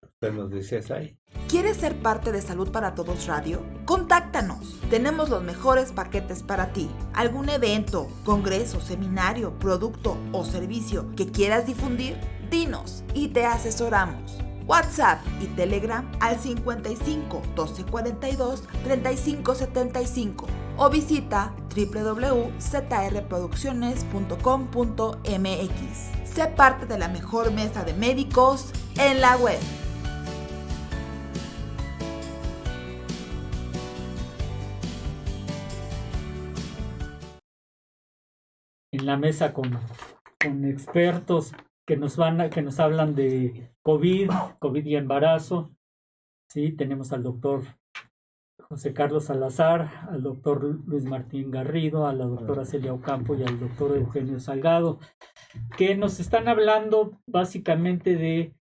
usted nos dice ahí. ¿Quieres ser parte de Salud para Todos Radio? Contáctanos. Tenemos los mejores paquetes para ti. ¿Algún evento, congreso, seminario, producto o servicio que quieras difundir? Dinos y te asesoramos. WhatsApp y Telegram al 55 12 42 35 75 o visita www.zrproducciones.com.mx. Sé parte de la mejor mesa de médicos en la web. En la mesa con expertos que nos hablan de COVID y embarazo. Sí, tenemos al doctor José Carlos Salazar, al doctor Luis Martín Garrido, a la doctora Celia Ocampo y al doctor Eugenio Salgado, que nos están hablando básicamente de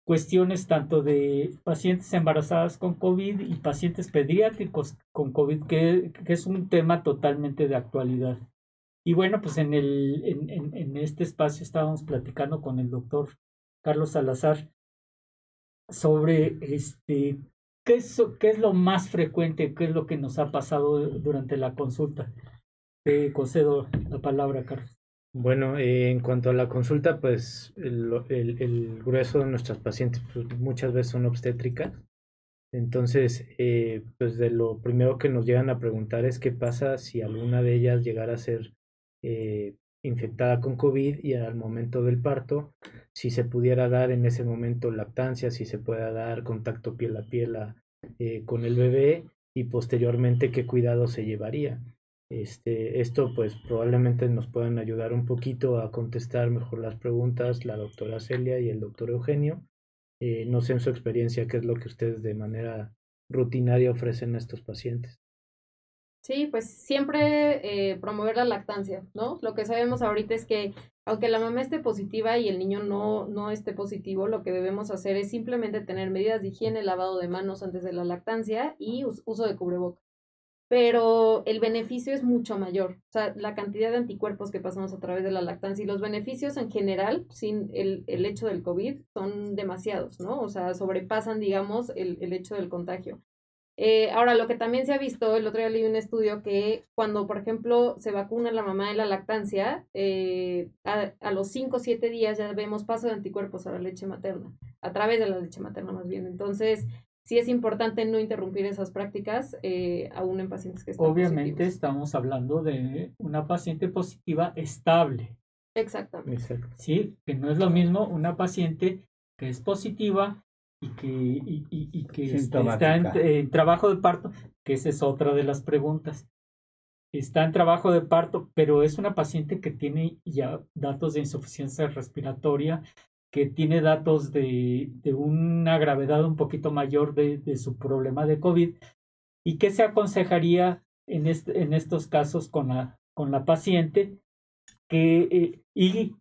cuestiones tanto de pacientes embarazadas con COVID y pacientes pediátricos con COVID, que es un tema totalmente de actualidad. Y bueno, pues en este espacio estábamos platicando con el doctor Carlos Salazar sobre qué es lo más frecuente, qué es lo que nos ha pasado durante la consulta. Te concedo la palabra, Carlos. Bueno, en cuanto a la consulta, pues el grueso de nuestras pacientes pues, muchas veces son obstétricas. Entonces, pues de lo primero que nos llegan a preguntar es qué pasa si alguna de ellas llegara a ser infectada con COVID y al momento del parto, si se pudiera dar en ese momento lactancia, si se pueda dar contacto piel a piel con el bebé y posteriormente qué cuidado se llevaría. Esto pues probablemente nos puedan ayudar un poquito a contestar mejor las preguntas la doctora Celia y el doctor Eugenio. No sé en su experiencia qué es lo que ustedes de manera rutinaria ofrecen a estos pacientes. Sí, pues siempre promover la lactancia, ¿no? Lo que sabemos ahorita es que aunque la mamá esté positiva y el niño no esté positivo, lo que debemos hacer es simplemente tener medidas de higiene, lavado de manos antes de la lactancia y uso de cubrebocas. Pero el beneficio es mucho mayor. O sea, la cantidad de anticuerpos que pasamos a través de la lactancia y los beneficios en general, sin el hecho del COVID, son demasiados, ¿no? O sea, sobrepasan, digamos, el hecho del contagio. Ahora, lo que también se ha visto, el otro día leí un estudio que cuando, por ejemplo, se vacuna la mamá en la lactancia, a los 5 o 7 días ya vemos paso de anticuerpos a la leche materna, a través de la leche materna más bien. Entonces, sí es importante no interrumpir esas prácticas aún en pacientes que están Obviamente positivos. estamos hablando de una paciente positiva estable. Exactamente. Exacto. Sí, que no es lo mismo una paciente que es positiva y que está en trabajo de parto, que esa es otra de las preguntas. Está en trabajo de parto, pero es una paciente que tiene ya datos de insuficiencia respiratoria, que tiene datos de una gravedad un poquito mayor de su problema de COVID. ¿Y qué se aconsejaría en estos casos con la paciente y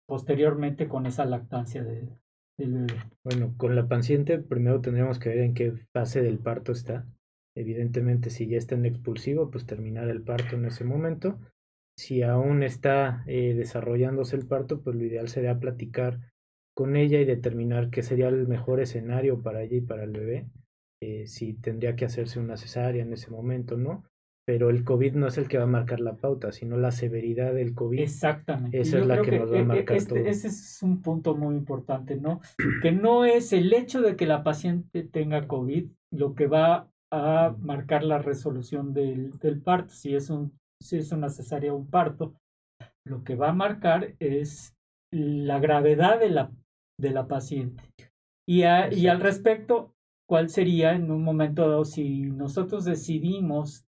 posteriormente con esa lactancia del bebé? Bueno, con la paciente primero tendríamos que ver en qué fase del parto está. Evidentemente, si ya está en expulsivo, pues terminar el parto en ese momento. Si aún está desarrollándose el parto, pues lo ideal sería platicar con ella y determinar qué sería el mejor escenario para ella y para el bebé. Si tendría que hacerse una cesárea en ese momento, ¿no? Pero el COVID no es el que va a marcar la pauta, sino la severidad del COVID. Exactamente. Esa es la que nos va a marcar todo. Ese es un punto muy importante, ¿no? Que no es el hecho de que la paciente tenga COVID lo que va a marcar la resolución del parto, si es una cesárea o un parto. Lo que va a marcar es la gravedad de la paciente. Y al respecto, ¿cuál sería en un momento dado si nosotros decidimos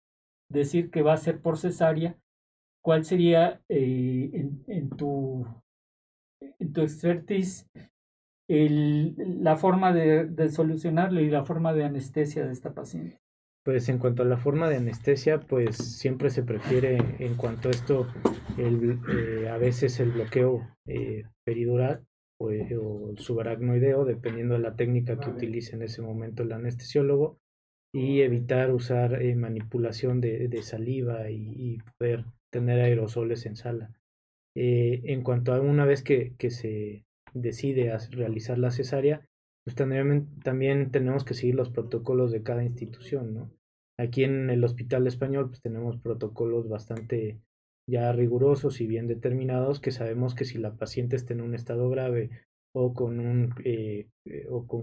decir que va a ser por cesárea? ¿Cuál sería en tu expertise la forma de solucionarlo y la forma de anestesia de esta paciente? Pues en cuanto a la forma de anestesia, pues siempre se prefiere en cuanto a esto, a veces el bloqueo peridural o el subaracnoideo, dependiendo de la técnica que utilice en ese momento el anestesiólogo, y evitar usar manipulación de saliva y poder tener aerosoles en sala. En cuanto a una vez que se decide realizar la cesárea, pues también tenemos que seguir los protocolos de cada institución, ¿no? Aquí en el Hospital Español pues tenemos protocolos bastante ya rigurosos y bien determinados, que sabemos que si la paciente está en un estado grave o con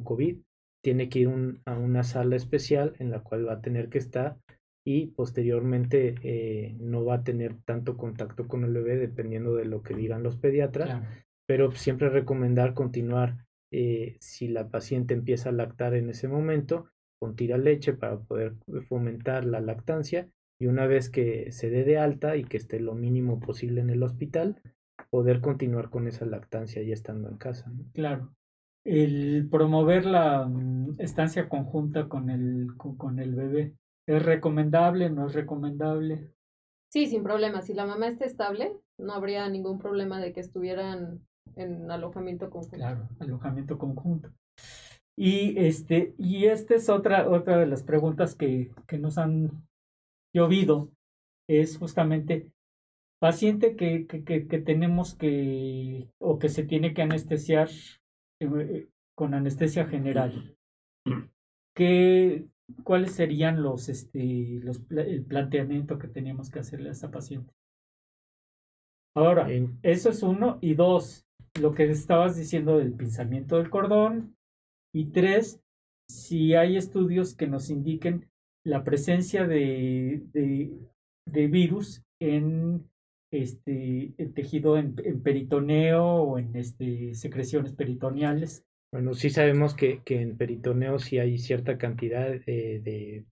COVID, tiene que ir a una sala especial en la cual va a tener que estar y posteriormente no va a tener tanto contacto con el bebé dependiendo de lo que digan los pediatras, claro. Pero siempre recomendar continuar si la paciente empieza a lactar en ese momento con tira leche para poder fomentar la lactancia y una vez que se dé de alta y que esté lo mínimo posible en el hospital, poder continuar con esa lactancia ya estando en casa, ¿no? Claro. El promover la estancia conjunta con el bebé, ¿es recomendable? ¿No es recomendable? Sí, sin problema. Si la mamá está estable, no habría ningún problema de que estuvieran en alojamiento conjunto. Claro, alojamiento conjunto. Y esta es otra de las preguntas que nos han llovido, es justamente paciente que tenemos o que se tiene que anestesiar con anestesia general. ¿Cuáles serían el planteamiento que teníamos que hacerle a esta paciente? Ahora, eso es 1, y 2, lo que estabas diciendo del pinzamiento del cordón, y 3, si hay estudios que nos indiquen la presencia de virus en el tejido en peritoneo o en secreciones peritoneales Bueno, sí sabemos que en peritoneo sí hay cierta cantidad de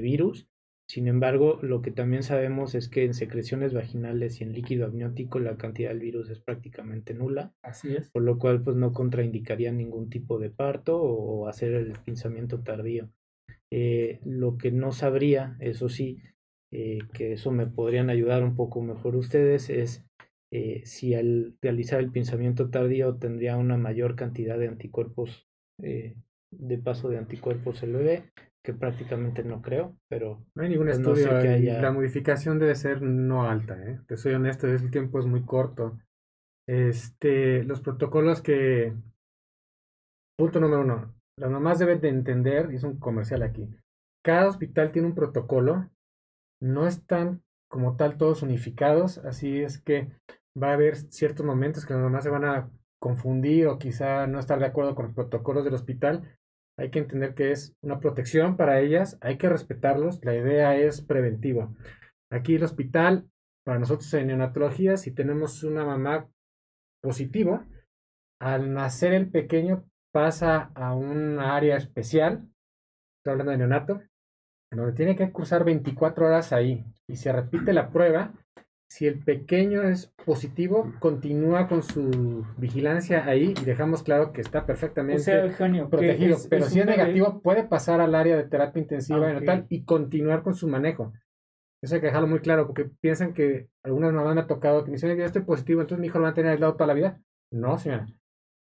virus. Sin embargo, lo que también sabemos es que en secreciones vaginales y en líquido amniótico la cantidad del virus es prácticamente nula, Así es. por lo cual pues no contraindicaría ningún tipo de parto o hacer el pinzamiento tardío. Lo que no sabría, eso sí, que eso me podrían ayudar un poco mejor ustedes, es si al realizar el pinzamiento tardío tendría una mayor cantidad de anticuerpos, de paso de anticuerpos el bebé, que prácticamente no creo, pero No hay ningún pues no estudio sé que y haya... la modificación debe ser no alta, ¿eh? Te soy honesto, el tiempo es muy corto. Los protocolos que... Punto número 1. Las mamás deben de entender, y es un comercial aquí, cada hospital tiene un protocolo, no están como tal todos unificados, así es que va a haber ciertos momentos que las mamás se van a confundir o quizá no estar de acuerdo con los protocolos del hospital. Hay que entender que es una protección para ellas, hay que respetarlos, la idea es preventiva. Aquí el hospital, para nosotros en neonatología, si tenemos una mamá positiva, al nacer el pequeño pasa a un área especial, estoy hablando de neonato, donde tiene que cursar 24 horas ahí y se repite la prueba. Si el pequeño es positivo, continúa con su vigilancia ahí y dejamos claro que está perfectamente Eugenio, protegido. Pero si es bebé? negativo, puede pasar al área de terapia intensiva Ok. neonatal y continuar con su manejo. Eso hay que dejarlo muy claro porque piensan que algunas mamás me ha tocado que me dicen, yo estoy positivo, entonces mi hijo lo va a tener aislado toda la vida. No, señora.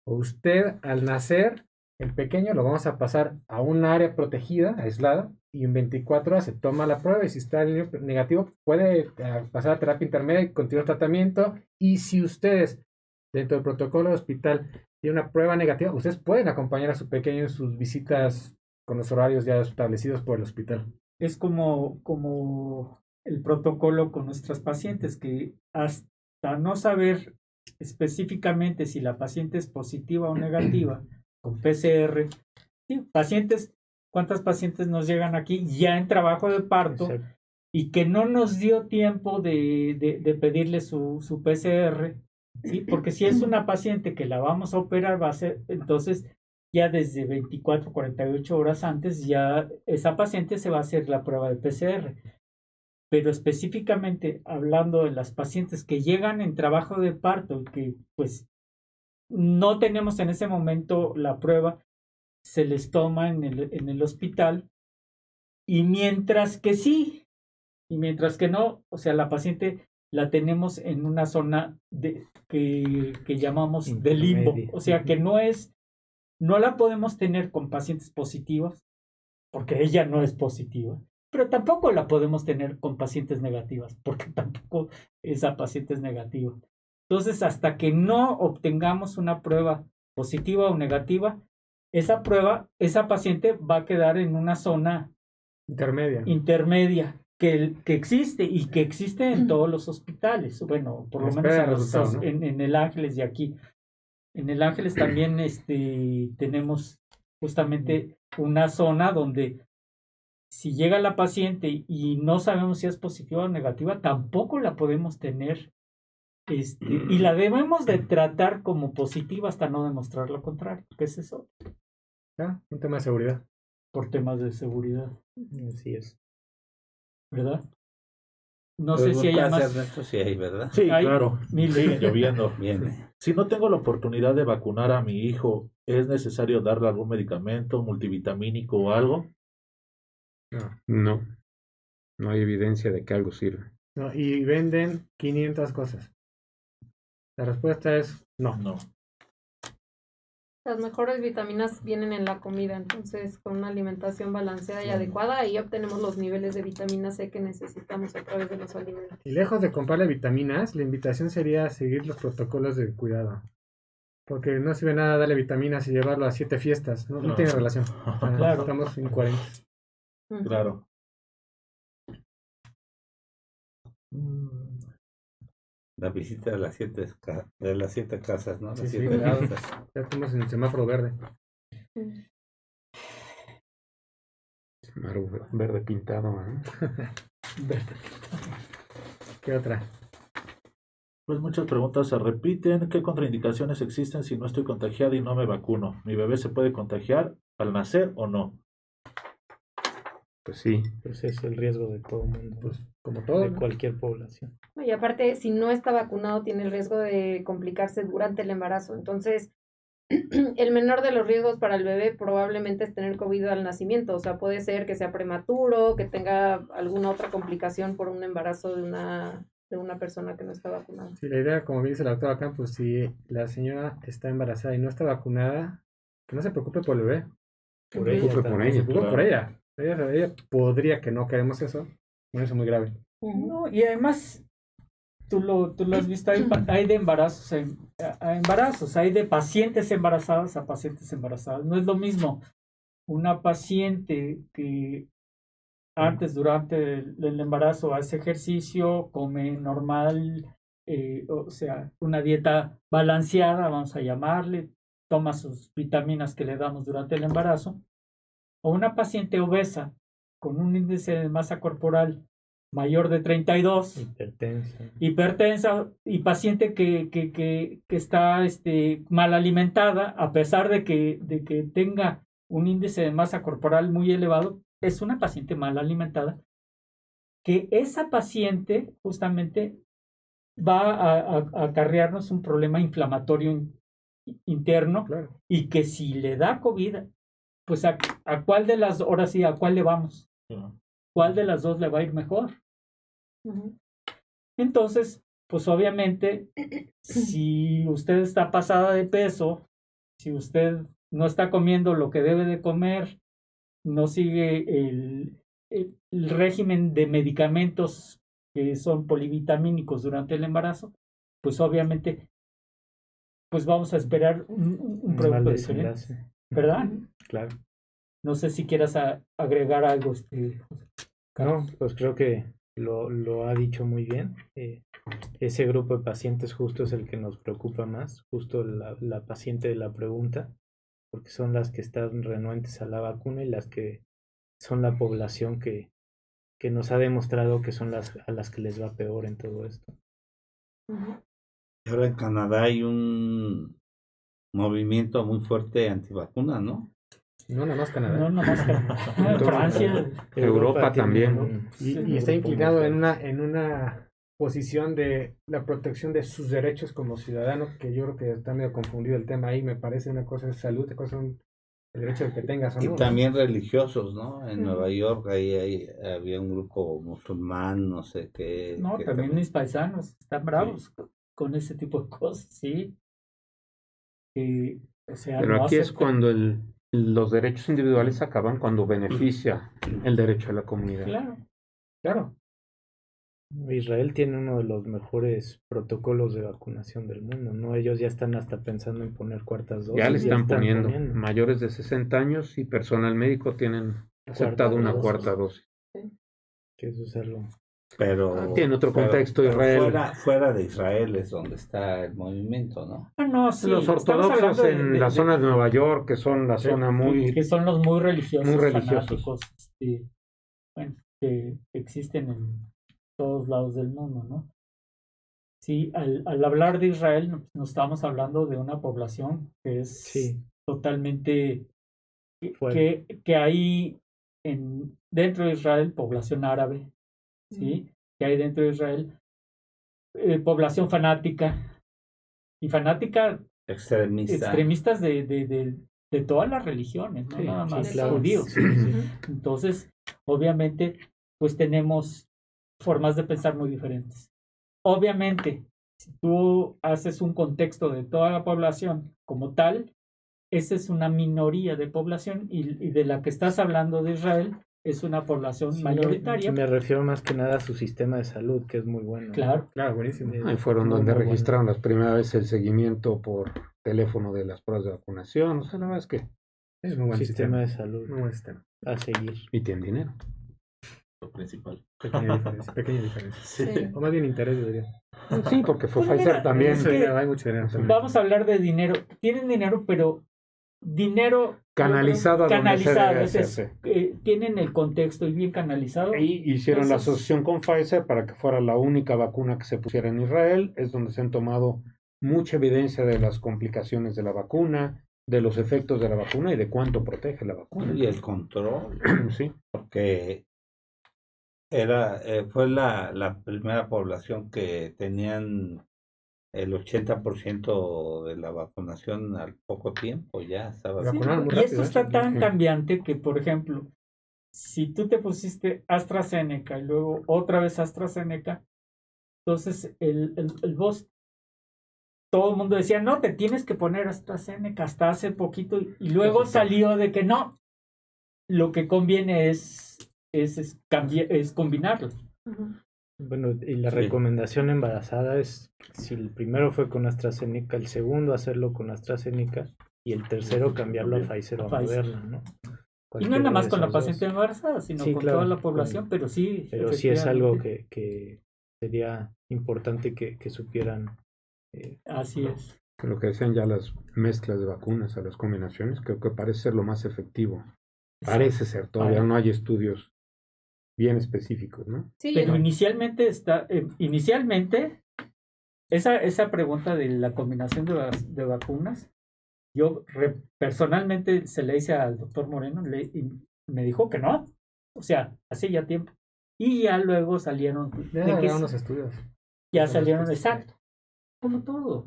Usted al nacer, el pequeño lo vamos a pasar a un área protegida, aislada, y en 24 horas se toma la prueba y si está el niño negativo puede pasar a terapia intermedia y continuar el tratamiento. Y si ustedes, dentro del protocolo del hospital, tienen una prueba negativa, ustedes pueden acompañar a su pequeño en sus visitas con los horarios ya establecidos por el hospital. Es como el protocolo con nuestras pacientes, que hasta no saber específicamente si la paciente es positiva o negativa con PCR, sí, pacientes, ¿cuántas pacientes nos llegan aquí ya en trabajo de parto Exacto. y que no nos dio tiempo de pedirle su PCR? ¿Sí? Porque si es una paciente que la vamos a operar, va a ser, entonces ya desde 24, 48 horas antes, ya esa paciente se va a hacer la prueba de PCR. Pero específicamente hablando de las pacientes que llegan en trabajo de parto, que pues no tenemos en ese momento la prueba, se les toma en el hospital, y mientras que sí, y mientras que no, o sea, la paciente la tenemos en una zona que llamamos de limbo, Intermedia. o sea, que no la podemos tener con pacientes positivos, porque ella no es positiva, pero tampoco la podemos tener con pacientes negativas, porque tampoco esa paciente es negativa. Entonces, hasta que no obtengamos una prueba positiva o negativa, esa paciente va a quedar en una zona intermedia que existe y que existe en todos los hospitales. Bueno, por lo menos en el Ángeles de aquí. En el Ángeles también tenemos justamente una zona donde si llega la paciente y no sabemos si es positiva o negativa, tampoco la podemos tener y la debemos de tratar como positiva hasta no demostrar lo contrario. ¿Qué es eso? Un tema de seguridad. Por temas de seguridad. Así es. ¿Verdad? No sé si hay más. Esto sí hay, ¿verdad? Sí, Ay, claro. Sigue lloviendo. Viene. Si no tengo la oportunidad de vacunar a mi hijo, ¿es necesario darle algún medicamento multivitamínico o algo? No. No hay evidencia de que algo sirva. No, y venden 500 cosas. La respuesta es no. No. Las mejores vitaminas vienen en la comida, entonces con una alimentación balanceada y adecuada, ahí obtenemos los niveles de vitamina C que necesitamos a través de los alimentos. Y lejos de comprarle vitaminas, la invitación sería seguir los protocolos de cuidado. Porque no sirve nada darle vitaminas y llevarlo a 7 fiestas. No tiene relación. Claro. Estamos incoherentes. Claro. La visita de las 7 casas, ¿no? Sí, Las sí, 7 cuidado. fiestas. Ya estamos en semáforo verde. Semáforo verde pintado, ¿eh? ¿Qué otra? Pues muchas preguntas se repiten. ¿Qué contraindicaciones existen si no estoy contagiado y no me vacuno? ¿Mi bebé se puede contagiar al nacer o no? Pues sí. Pues es el riesgo de todo el mundo, Pues como todo, de ¿no? cualquier población. Y aparte, si no está vacunado, tiene el riesgo de complicarse durante el embarazo. Entonces, el menor de los riesgos para el bebé probablemente es tener COVID al nacimiento. O sea, puede ser que sea prematuro, que tenga alguna otra complicación por un embarazo de una persona que no está vacunada. Sí, la idea, como bien dice la doctora Campos, si la señora está embarazada y no está vacunada, que no se preocupe por el bebé, Por Ujú. ella, Por también. ella. se preocupe por Claro. ella. Ella podría que no queremos eso, bueno, eso es muy grave. No, y además, tú lo has visto, hay de embarazos a embarazos, hay de pacientes embarazadas a pacientes embarazadas. No es lo mismo una paciente que antes, durante el embarazo, hace ejercicio, come normal, o sea, una dieta balanceada, vamos a llamarle, toma sus vitaminas que le damos durante el embarazo, o una paciente obesa con un índice de masa corporal mayor de 32, hipertensa y paciente que está mal alimentada, a pesar de que tenga un índice de masa corporal muy elevado, es una paciente mal alimentada, que esa paciente justamente va a acarrearnos un problema inflamatorio interno, Claro. y que si le da COVID, pues a cuál de las, ahora sí, a cuál le vamos, cuál de las dos le va a ir mejor. Entonces, pues obviamente, si usted está pasada de peso, si usted no está comiendo lo que debe de comer, no sigue el régimen de medicamentos que son polivitamínicos durante el embarazo, pues obviamente, pues vamos a esperar un producto diferente, ¿verdad? Claro. No sé si quieras agregar algo. No, pues creo que lo ha dicho muy bien. Ese grupo de pacientes justo es el que nos preocupa más, justo la paciente de la pregunta, porque son las que están renuentes a la vacuna y las que son la población que nos ha demostrado que son a las que les va peor en todo esto. Ahora en Canadá hay un movimiento muy fuerte antivacuna, ¿no? No, nada más Canadá. No, nada más Canadá. Francia. Europa tiene también. Y está inclinado en una posición de la protección de sus derechos como ciudadano, que yo creo que está medio confundido el tema ahí. Me parece una cosa es salud, otra cosa es el derecho de que tengas o no. Y también religiosos, ¿no? En Nueva York ahí había un grupo musulmán, no sé qué. No, que también mis paisanos están bravos con ese tipo de cosas, sí. O sea, Pero no aquí es aceptan. cuando los derechos individuales acaban cuando beneficia el derecho de la comunidad. Claro. Claro. Israel tiene uno de los mejores protocolos de vacunación del mundo, ¿no? Ellos ya están hasta pensando en poner cuartas dosis. Ya le están poniendo. Mayores de 60 años y personal médico tienen aceptado una cuarta dosis. Que eso es algo. Pero tiene otro contexto Israel. Fuera de Israel es donde está el movimiento, ¿no? No, sí, los ortodoxos en la zona de Nueva York, que son la zona muy... Que son los muy religiosos, fanáticos, bueno, que existen en todos lados del mundo, ¿no? Sí, al hablar de Israel nos estamos hablando de una población que es totalmente... Que hay dentro de Israel población árabe, ¿sí? Que hay dentro de Israel población fanática y fanática extremistas de todas las religiones, no nada más judíos. Entonces, obviamente, pues tenemos formas de pensar muy diferentes. Obviamente, si tú haces un contexto de toda la población como tal, esa es una minoría de población y de la que estás hablando de Israel es una población mayoritaria. Me refiero más que nada a su sistema de salud, que es muy bueno. Claro, claro, buenísimo. Ahí fueron donde registraron las primeras veces el seguimiento por teléfono de las pruebas de vacunación. O sea, la verdad es que es un buen sistema de salud. Muy buen sistema. A seguir. Y tienen dinero. Lo principal. Pequeña diferencia. Sí. O más bien interés, yo diría. Sí, porque fue Pues Pfizer mira, también. es que hay mucho dinero también. Vamos a hablar de dinero. Tienen dinero, pero dinero canalizado a donde se debe hacerse. Tienen el contexto y bien canalizado. Y hicieron la asociación con Pfizer para que fuera la única vacuna que se pusiera en Israel. Es donde se han tomado mucha evidencia de las complicaciones de la vacuna, de los efectos de la vacuna y de cuánto protege la vacuna. Y el control, Sí. porque fue la primera población que tenían el 80% de la vacunación al poco tiempo, ya estaba. Vacunaron muy Y rápido, esto está tan Sí. cambiante que, por ejemplo, si tú te pusiste AstraZeneca y luego otra vez AstraZeneca, entonces el voz, todo el mundo decía, no, te tienes que poner AstraZeneca hasta hace poquito, y luego salió de que no, lo que conviene es combinarlo. Bueno, y la Sí. recomendación embarazada es, si el primero fue con AstraZeneca, el segundo hacerlo con AstraZeneca y el tercero cambiarlo a Pfizer o a Pfizer. Moderna, ¿no? Y no Cualquiera nada más de con la esas dos. paciente embarazada, sino Sí, con claro, toda la población, con- pero sí. Pero sí es algo efectivamente, que sería importante que supieran. Así es. Lo que decían ya las mezclas de vacunas, a las combinaciones, creo que parece ser lo más efectivo. Parece ser, todavía Parece. no hay estudios bien específicos, ¿no? Sí, Pero no. inicialmente esa pregunta de la combinación de vacunas, yo personalmente se le hice al doctor Moreno y me dijo que no, o sea, hace ya tiempo. Y ya luego salieron, Ya de que llegaron los estudios. ya salieron exacto, como todo.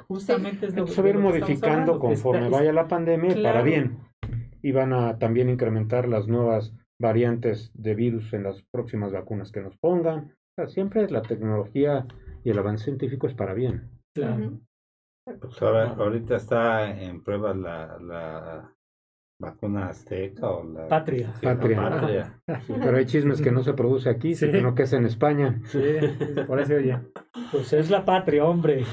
Justamente es lo Se va a ir de lo que estamos modificando hablando, que conforme vaya la pandemia y para Claro. bien. Y van a también incrementar las nuevas variantes de virus en las próximas vacunas que nos pongan. O sea, siempre la tecnología y el avance científico es para bien. Claro. Ujú. Pues ahorita está en prueba la vacuna azteca o la Patria. sí, la Patria. patria. Pero hay chismes que no se produce aquí, Sí. sino que es en España. Sí, por eso oye. Pues es la patria, hombre.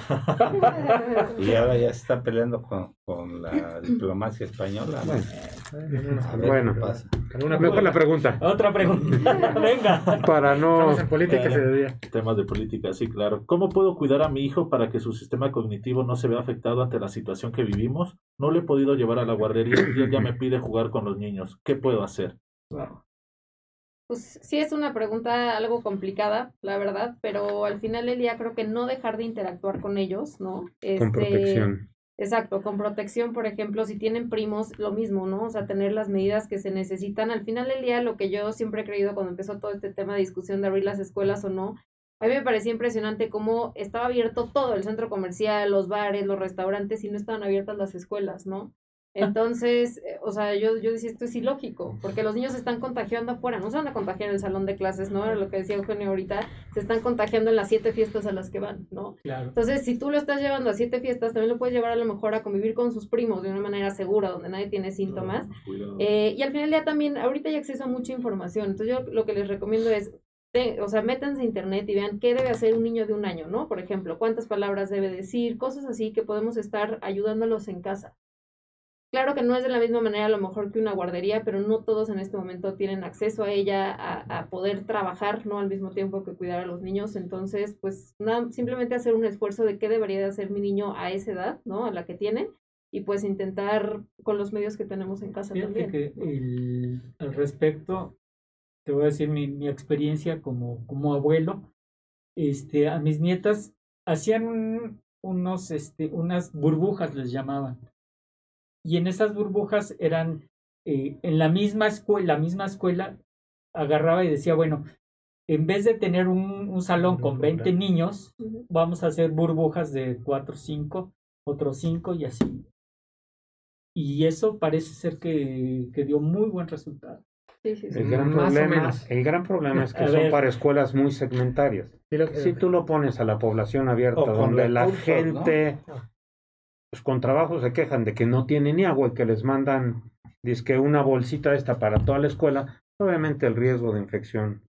Y ahora ya se está peleando con la diplomacia española. ¿no? A ver Bueno. qué pasa. Mejor la pregunta. Otra pregunta. Venga. Para no... Estamos en política ese día. Temas de política, sí, claro. ¿Cómo puedo cuidar a mi hijo para que su sistema cognitivo no se vea afectado ante la situación que vivimos? No le he podido llevar a la guardería y él ya me pide jugar con los niños. ¿Qué puedo hacer? Pues sí es una pregunta algo complicada, la verdad, pero al final del día creo que no dejar de interactuar con ellos, ¿no? Con protección. Exacto, con protección, por ejemplo, si tienen primos, lo mismo, ¿no? O sea, tener las medidas que se necesitan. Al final del día, lo que yo siempre he creído cuando empezó todo este tema de discusión de abrir las escuelas o no, a mí me parecía impresionante cómo estaba abierto todo, el centro comercial, los bares, los restaurantes, y no estaban abiertas las escuelas, ¿no? Entonces, o sea, yo decía, esto es ilógico, porque los niños se están contagiando afuera, no se van a contagiar en el salón de clases, ¿no? Era lo que decía Eugenio ahorita, se están contagiando en las 7 fiestas a las que van, ¿no? Claro. Entonces, si tú lo estás llevando a 7 fiestas, también lo puedes llevar a lo mejor a convivir con sus primos de una manera segura, donde nadie tiene síntomas. Cuidado. Y al final del día también, ahorita hay acceso a mucha información, entonces yo lo que les recomiendo es, o sea, métanse a internet y vean qué debe hacer un niño de 1 año, ¿no? Por ejemplo, cuántas palabras debe decir, cosas así que podemos estar ayudándolos en casa. Claro que no es de la misma manera a lo mejor que una guardería, pero no todos en este momento tienen acceso a ella, a poder trabajar, ¿no? Al mismo tiempo que cuidar a los niños. Entonces, pues nada, simplemente hacer un esfuerzo de qué debería de hacer mi niño a esa edad, ¿no? A la que tiene, y pues intentar con los medios que tenemos en casa Fíjate también. que al respecto, te voy a decir mi experiencia como abuelo. A mis nietas hacían unas burbujas, les llamaban. Y en esas burbujas eran, en la misma escuela, agarraba y decía, bueno, en vez de tener un salón con 20 niños, Ujú. vamos a hacer burbujas de 4, 5, otros 5 y así. Y eso parece ser que dio muy buen resultado. Sí, sí, sí. El gran Más o problema, menos. el gran problema es que A son ver. para escuelas muy segmentarias. Si tú lo pones a la población abierta, O con donde la recursos, gente, pues con trabajo se quejan de que no tienen ni agua y que les mandan, dizque una bolsita esta para toda la escuela, obviamente el riesgo de infección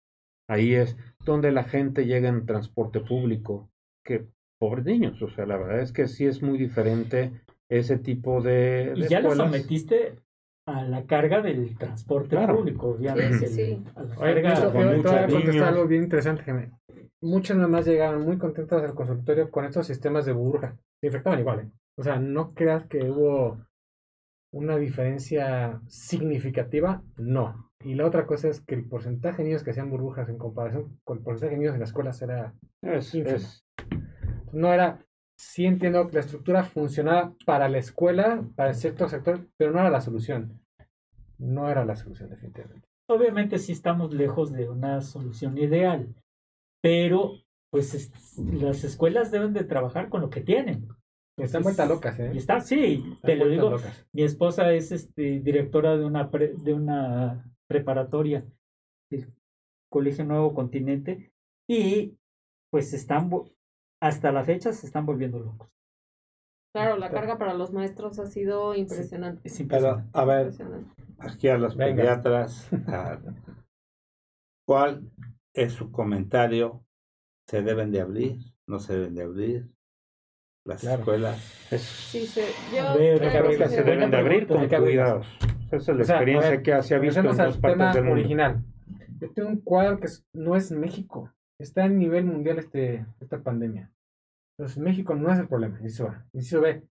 ahí es donde la gente llega en transporte público, que pobres niños, o sea, la verdad es que sí es muy diferente ese tipo de Y ya lo escuelas. sometiste a la carga del transporte Claro. público, obviamente. Sí, sí, sí. A la Oye, carga- te con voy muchos a contestar niños. algo bien interesante, Jaime. Muchas mamás llegaban muy contentas al consultorio con estos sistemas de burbuja. Se infectaban igual, ¿eh? O sea, no creas que hubo una diferencia significativa, no. Y la otra cosa es que el porcentaje de niños que hacían burbujas en comparación con el porcentaje de niños en las escuelas era ínfimo. No era, sí entiendo que la estructura funcionaba para la escuela, para cierto sector, pero no era la solución. No era la solución, definitivamente. Obviamente sí estamos lejos de una solución ideal, pero pues las escuelas deben de trabajar con lo que tienen. Están vueltas locas, ¿eh? Y está, sí, te lo digo. Locas. Mi esposa es directora de una preparatoria del Colegio Nuevo Continente y pues hasta la fecha se están volviendo locos. Claro, la carga para los maestros ha sido impresionante. Es impresionante. Pero, a ver, aquí a los pediatras, ¿cuál es su comentario? ¿Se deben de abrir? ¿No se deben de abrir las escuelas? Sí, yo A ver, creo que Se deben de abrir con cuidados. Esa es la experiencia que se ha visto en regresemos dos al partes tema del mundo. original. Yo tengo un cuadro que no es México. Está a nivel mundial esta pandemia. Entonces, México no es el problema. Inciso B.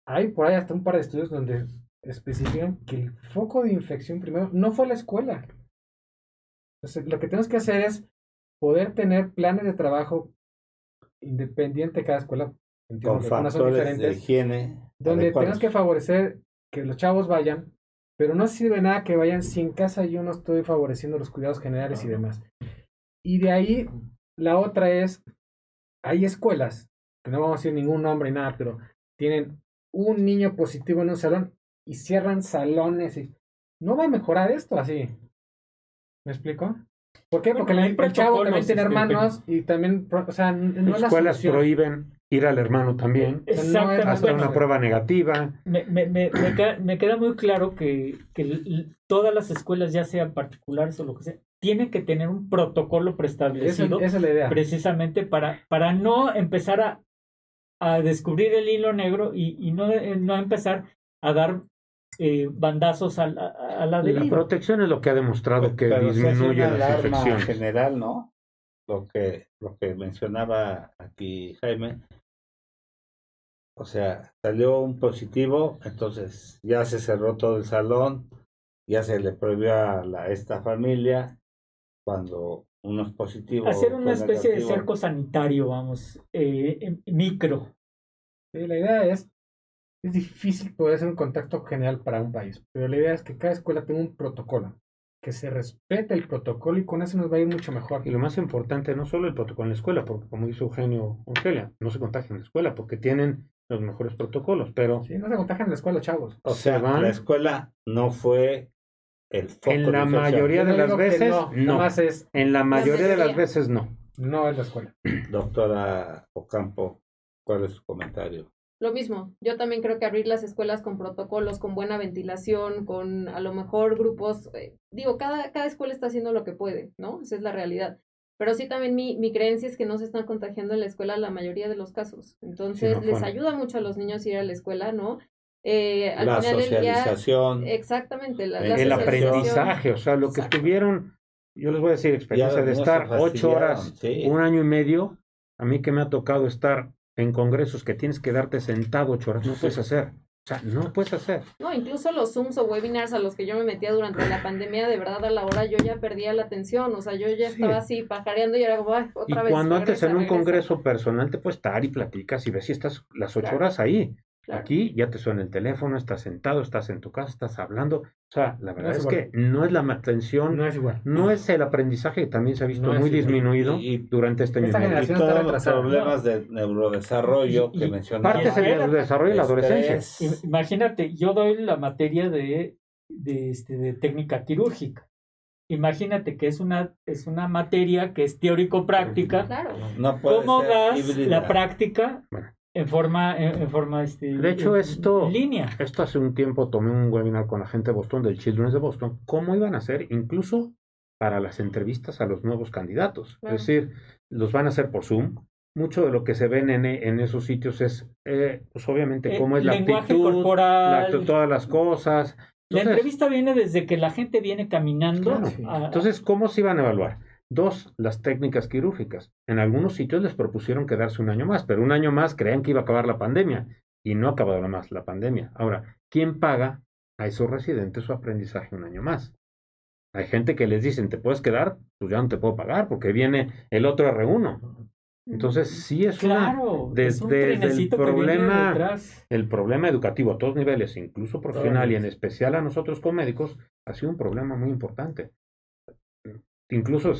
Hay por ahí hasta un par de estudios donde especifican que el foco de infección primero no fue la escuela. Entonces, lo que tenemos que hacer es poder tener planes de trabajo independiente de cada escuela. Entiendo Con que algunas son factores de diferentes. higiene Donde adecuados. tenemos que favorecer que los chavos vayan, pero no sirve nada que vayan si en casa yo no estoy favoreciendo los cuidados generales y demás. Y de ahí, la otra es, hay escuelas, que no vamos a decir ningún nombre ni nada, pero tienen un niño positivo en un salón y cierran salones. Y no va a mejorar esto así. ¿Me explico? ¿Por qué? Bueno, Porque hay el chavo también protocolos, tiene hermanos y también, o sea, no es Las la escuelas solución. prohíben ir al hermano también, Exactamente. hasta Bueno, una prueba negativa. me queda muy claro que todas las escuelas, ya sean particulares o lo que sea, tienen que tener un protocolo preestablecido Esa es la idea. precisamente para no empezar a descubrir el hilo negro y no empezar a dar bandazos a la La deriva. protección es lo que ha demostrado que Pero se hace disminuye una las alarma infecciones. general, ¿no? Lo que mencionaba aquí Jaime. O sea, salió un positivo, entonces ya se cerró todo el salón, ya se le prohibió a esta familia cuando uno es positivo. Hacer una fue especie de negativo. cerco sanitario, vamos, micro. Sí, la idea es difícil poder hacer un contacto general para un país, pero la idea es que cada escuela tenga un protocolo, que se respete el protocolo y con eso nos va a ir mucho mejor. Y lo más importante, no solo el protocolo en la escuela, porque como dice Eugenio Ongelia, no se contagian en la escuela porque tienen los mejores protocolos, pero Sí, no se contagian en la escuela, chavos. O sea, se van- la escuela no fue el foco en de la infección. mayoría Yo de no las digo que veces no, no. nomás es, En la mayoría de las mayoría. veces no. no es la escuela. Doctora Ocampo, ¿cuál es su comentario? Lo mismo, yo también creo que abrir las escuelas con protocolos, con buena ventilación, con a lo mejor grupos, cada escuela está haciendo lo que puede, ¿no? Esa es la realidad. Pero sí también mi creencia es que no se están contagiando en la escuela la mayoría de los casos. Entonces, Sí, no les fue. ayuda mucho a los niños ir a la escuela, ¿no? Al La final del día, socialización. exactamente, la El El socialización. aprendizaje, o sea, lo que Exacto. estuvieron, yo les voy a decir, experiencia Ya de los estar niños se 8 horas, fastidiaron, sí. un año y medio, a mí que me ha tocado estar en congresos que tienes que darte sentado 8 horas, no puedes hacer. O sea, no puedes hacer. No, incluso los Zooms o webinars a los que yo me metía durante la pandemia, de verdad a la hora yo ya perdía la atención, o sea, yo ya estaba así pajareando y era como, "Ay, Y otra vez. cuando antes en un regresa". congreso personal te puedes estar y platicas y ves si estás las 8 Claro. horas ahí. Claro. Aquí ya te suena el teléfono, estás sentado, estás en tu casa, estás hablando. O sea, la verdad es es igual. que no es la atención, No es igual. no es el aprendizaje que también se ha visto No es muy igual. disminuido Y durante este año y esta medio. Y generación está todos los retrasada. problemas de neurodesarrollo que Y mencionaba. Parte es el desarrollo de la adolescencia. Estrés. Imagínate, yo doy la materia de técnica quirúrgica. Imagínate que es una materia que es teórico-práctica. Claro. No puede ¿Cómo ser das híbrida. la práctica Bueno. en forma De hecho, en línea? Esto hace un tiempo tomé un webinar con la gente de Boston, del Children's de Boston, cómo iban a hacer incluso para las entrevistas a los nuevos candidatos. Claro. Es decir, los van a hacer por Zoom. Mucho de lo que se ven en esos sitios es, pues obviamente, cómo es la lenguaje actitud, corporal. todas las cosas. La Entonces, entrevista viene desde que la gente viene caminando. claro. Entonces, ¿cómo se iban a evaluar? 2, las técnicas quirúrgicas. En algunos sitios les propusieron quedarse un año más, pero un año más creían que iba a acabar la pandemia. y no ha acabado más la pandemia. Ahora, ¿quién paga a esos residentes su aprendizaje un año más? Hay gente que les dicen, ¿te puedes quedar? Pues ya no te puedo pagar porque viene el otro R1. Entonces, sí es Claro, es un desde el trenecito que viene problema, detrás. el problema educativo a todos niveles, incluso profesional y en niveles. especial a nosotros como médicos, ha sido un problema muy importante. Incluso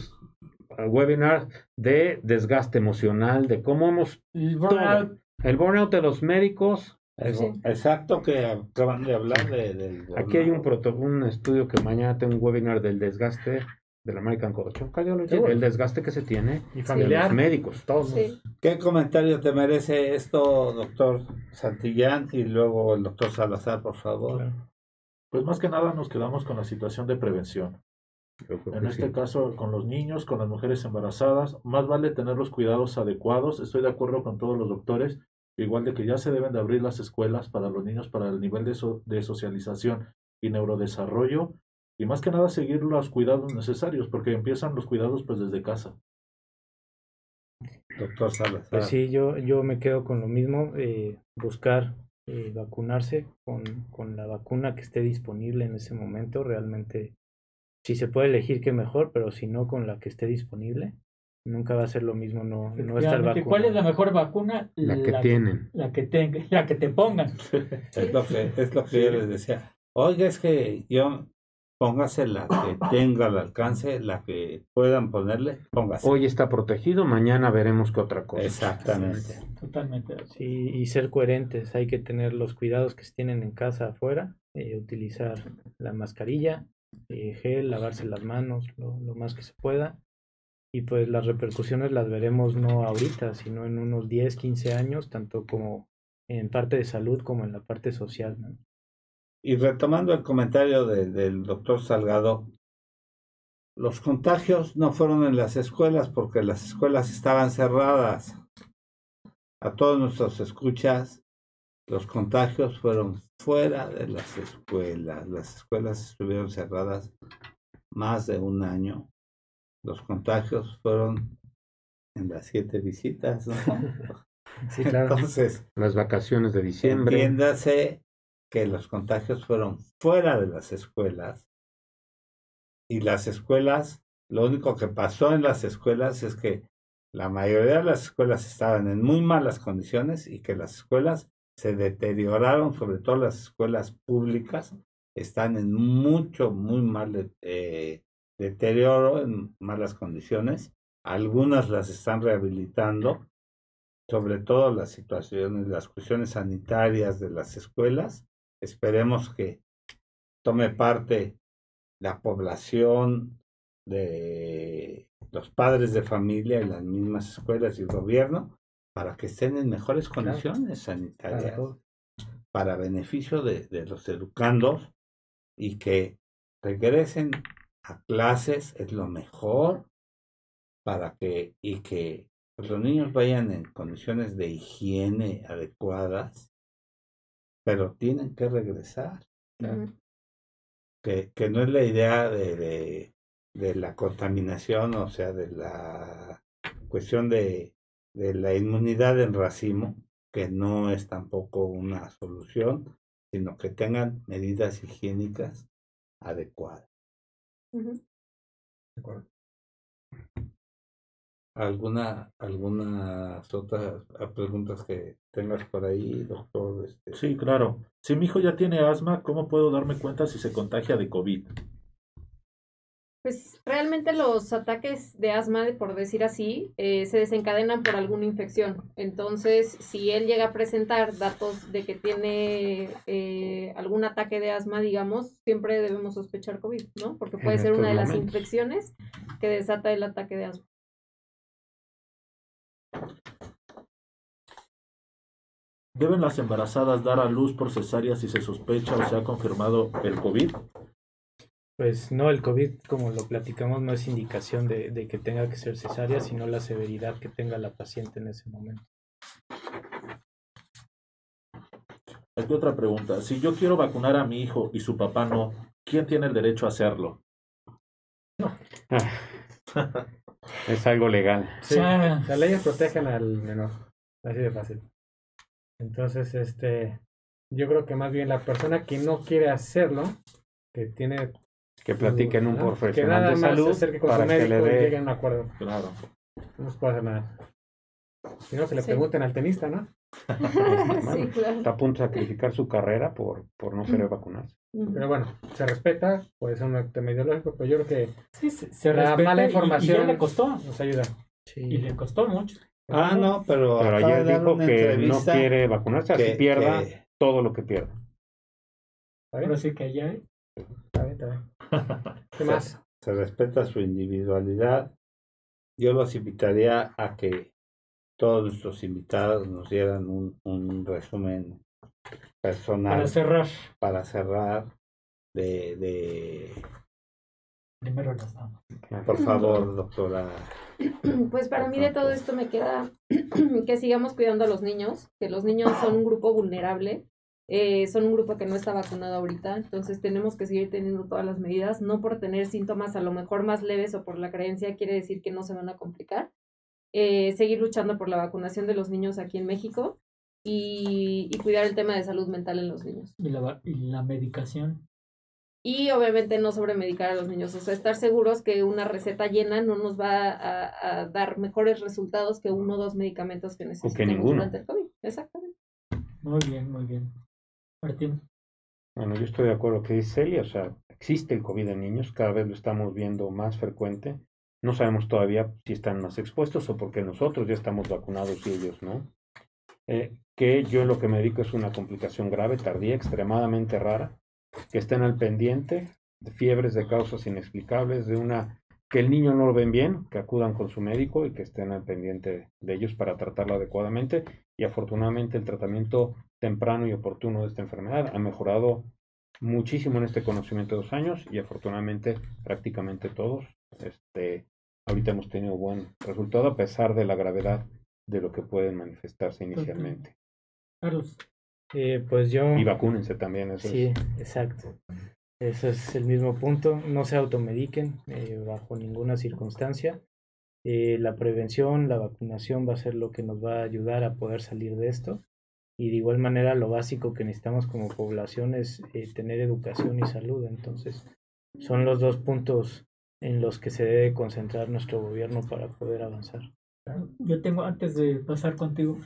webinars de desgaste emocional, de cómo hemos El burnout, el burnout de los médicos. Exacto, que acaban de hablar del Aquí hay burnout. un estudio que mañana tengo un webinar del desgaste del American College of Cardiology, Seguro. el desgaste que se tiene Y de familiar, los médicos. todos. Sí. ¿Qué comentario te merece esto, doctor Santillán? Y luego el doctor Salazar, por favor. Claro. Pues más que nada nos quedamos con la situación de prevención. Yo creo En que este sí. caso, con los niños, con las mujeres embarazadas, más vale tener los cuidados adecuados. Estoy de acuerdo con todos los doctores, igual de que ya se deben de abrir las escuelas para los niños, para el nivel de socialización y neurodesarrollo, y más que nada seguir los cuidados necesarios, porque empiezan los cuidados pues desde casa. Doctor Salazar. Pues sí, yo me quedo con lo mismo, buscar vacunarse con la vacuna que esté disponible en ese momento. Realmente, si se puede elegir, que mejor, pero si no, con la que esté disponible, nunca va a ser lo mismo no estar efectivamente, ¿cuál es la vacunado. mejor vacuna? La que tienen. La que te pongan. Es lo que yo les decía. Oiga, es que póngase la que tenga al alcance, la que puedan ponerle, póngase. Hoy está protegido, mañana veremos qué otra cosa. Exactamente. Totalmente. Sí, y ser coherentes, hay que tener los cuidados que se tienen en casa afuera, utilizar la mascarilla, gel, lavarse las manos lo más que se pueda. Y pues las repercusiones las veremos no ahorita, sino en unos 10, 15 años, tanto como en parte de salud como en la parte social, ¿no? Y retomando el comentario del doctor Salgado, los contagios no fueron en las escuelas porque las escuelas estaban cerradas. A todos nuestros escuchas, los contagios fueron fuera de las escuelas. Las escuelas estuvieron cerradas más de un año. Los contagios fueron en las 7 visitas, ¿no? Sí, claro. Entonces, Las vacaciones de diciembre. entiéndase que los contagios fueron fuera de las escuelas y las escuelas, lo único que pasó en las escuelas es que la mayoría de las escuelas estaban en muy malas condiciones y que las escuelas se deterioraron, sobre todo las escuelas públicas, están en muy mal deterioro, en malas condiciones. Algunas las están rehabilitando, sobre todo las situaciones, las cuestiones sanitarias de las escuelas. Esperemos que tome parte la población de los padres de familia y las mismas escuelas y el gobierno para que estén en mejores condiciones sanitarias para beneficio de los educandos y que regresen a clases es lo mejor para que los niños vayan en condiciones de higiene adecuadas, pero tienen que regresar. Que no es la idea de la contaminación, o sea, de la cuestión de la inmunidad en racimo, que no es tampoco una solución, sino que tengan medidas higiénicas adecuadas. Ujú. De acuerdo. ¿Algunas otras preguntas que tengas por ahí, doctor? Sí, claro. Si mi hijo ya tiene asma, ¿cómo puedo darme cuenta si se contagia de COVID? Pues realmente los ataques de asma, por decir así, se desencadenan por alguna infección. Entonces, si él llega a presentar datos de que tiene algún ataque de asma, digamos, siempre debemos sospechar COVID, ¿no? Porque puede En ser una de estos las momentos. infecciones que desata el ataque de asma. ¿Deben las embarazadas dar a luz por cesárea si se sospecha o se ha confirmado el COVID? Pues no, el COVID, como lo platicamos, no es indicación de que tenga que ser cesárea, sino la severidad que tenga la paciente en ese momento. Aquí otra pregunta. Si yo quiero vacunar a mi hijo y su papá no, ¿quién tiene el derecho a hacerlo? Es algo legal. Sí, las leyes protegen al menor. Así de fácil. Entonces, yo creo que más bien la persona que no quiere hacerlo, que tiene Que platiquen un que nada profesional de más salud se acerque con su para que médico le y dé. lleguen a un acuerdo. Claro. No se puede hacer nada. Si no, que le Sí. pregunten al tenista, ¿no? Sí, claro. Está a punto de sacrificar su carrera por no querer vacunarse. Pero bueno, se respeta, puede ser un tema ideológico, pero yo creo que Sí, se la respeta mala y información ya le costó. nos ayuda. Y le costó mucho. No, pero Pero acaba de ayer dar dijo una que no entrevista quiere vacunarse, así que- pierda que- todo lo que pierda. ¿Está bien? Ahora sí que allá, Está bien, está bien. ¿Qué más? se respeta su individualidad. Yo los invitaría a que todos nuestros invitados nos dieran un resumen personal para cerrar, para cerrar de primero las damas. por favor, doctora. Pues para mí de todo esto me queda que sigamos cuidando a los niños, que los niños son un grupo vulnerable, son un grupo que no está vacunado ahorita, entonces tenemos que seguir teniendo todas las medidas, no por tener síntomas a lo mejor más leves o por la creencia quiere decir que no se van a complicar. Seguir luchando por la vacunación de los niños aquí en México y cuidar el tema de salud mental en los niños. Y la medicación. Y obviamente no sobremedicar a los niños, o sea, estar seguros que una receta llena no nos va a dar mejores resultados que 1 o 2 medicamentos que necesitamos ninguno. durante el COVID. Exactamente. Muy bien, muy bien. Martín. Bueno, yo estoy de acuerdo con lo que dice Celia, o sea, existe el COVID en niños, cada vez lo estamos viendo más frecuente. No sabemos todavía si están más expuestos o porque nosotros ya estamos vacunados y ellos no. Que yo lo que me dedico es una complicación grave, tardía, extremadamente rara, que estén al pendiente de fiebres de causas inexplicables, que el niño no lo ven bien, que acudan con su médico y que estén al pendiente de ellos para tratarlo adecuadamente. Y afortunadamente el tratamiento temprano y oportuno de esta enfermedad ha mejorado muchísimo en este conocimiento de 2 años y afortunadamente prácticamente todos ahorita hemos tenido buen resultado a pesar de la gravedad de lo que pueden manifestarse inicialmente. Carlos. Pues yo... Y vacúnense también. Eso Sí, es. exacto. Ese es el mismo punto. No se automediquen bajo ninguna circunstancia. La prevención, la vacunación va a ser lo que nos va a ayudar a poder salir de esto. Y de igual manera lo básico que necesitamos como población es tener educación y salud. Entonces, son los 2 puntos en los que se debe concentrar nuestro gobierno para poder avanzar. Yo tengo, antes de pasar contigo,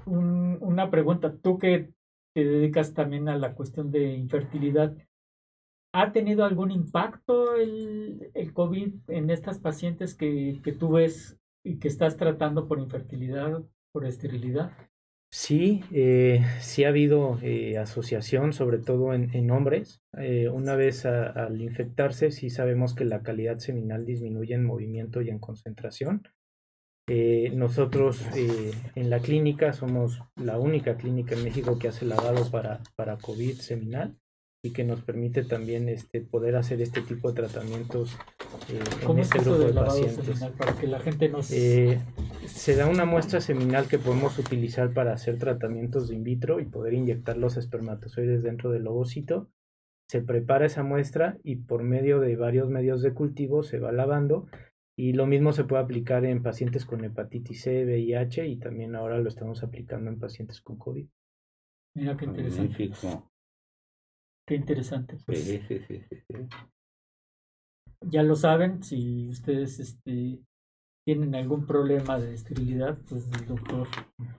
una pregunta. Tú que te dedicas también a la cuestión de infertilidad, ¿ha tenido algún impacto el COVID en estas pacientes que tú ves y que estás tratando por infertilidad, por esterilidad? Sí, sí ha habido asociación, sobre todo en hombres. Una vez al infectarse, sí sabemos que la calidad seminal disminuye en movimiento y en concentración. Nosotros en la clínica somos la única clínica en México que hace lavado para COVID seminal y que nos permite también poder hacer este tipo de tratamientos en este grupo de pacientes. Seminal, para que la gente nos... Se da una muestra seminal que podemos utilizar para hacer tratamientos de in vitro y poder inyectar los espermatozoides dentro del ovocito. Se prepara esa muestra y por medio de varios medios de cultivo se va lavando. Y lo mismo se puede aplicar en pacientes con hepatitis C, VIH y también ahora lo estamos aplicando en pacientes con COVID. Mira qué interesante. Magnífico. Qué interesante. Pues, Sí. ya lo saben, si ustedes tienen algún problema de esterilidad, pues el doctor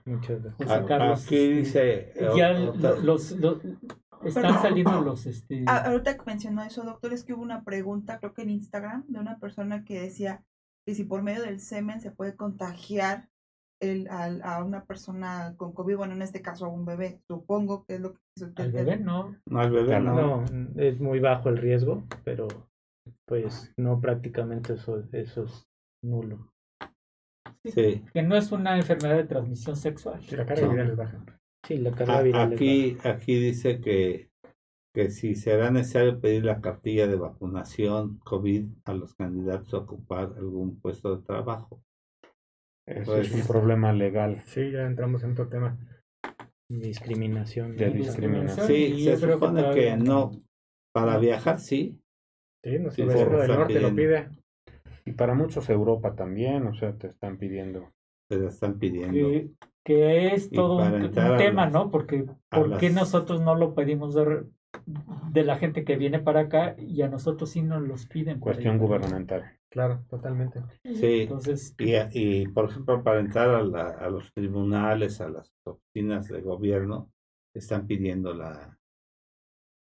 Muchas gracias. José Carlos. Aquí dice... Ya otra- están saliendo los... Ahorita que mencionó eso, doctor, es que hubo una pregunta, creo que en Instagram, de una persona que decía que si por medio del semen se puede contagiar a una persona con COVID, bueno, en este caso a un bebé, supongo que es lo que quiso Al entender. bebé no. No, al bebé no. No, es muy bajo el riesgo, pero pues no, prácticamente eso es nulo. Sí. Que no es una enfermedad de transmisión sexual. Si la carga viral es baja. Sí, la carga viral es baja. Aquí dice que si será necesario pedir la cartilla de vacunación COVID a los candidatos a ocupar algún puesto de trabajo. Eso es un problema legal. Sí, ya entramos en otro tema. Discriminación. De ¿no? discriminación. Sí, Y se yo creo que supone que todavía no. Para viajar, sí. Sí, nuestro Sí, vecino por del norte lo también. pide. Y para muchos Europa también, o sea, te están pidiendo. Se la están pidiendo. Que que es Y todo para un entrar a tema, las- ¿no? Porque a ¿por qué las- nosotros no lo pedimos de la gente que viene para acá y a nosotros sí nos los piden? para Cuestión ir para allá? gubernamental. Claro, totalmente. Sí, Entonces, y por ejemplo, para entrar a los tribunales, a las oficinas de gobierno, están pidiendo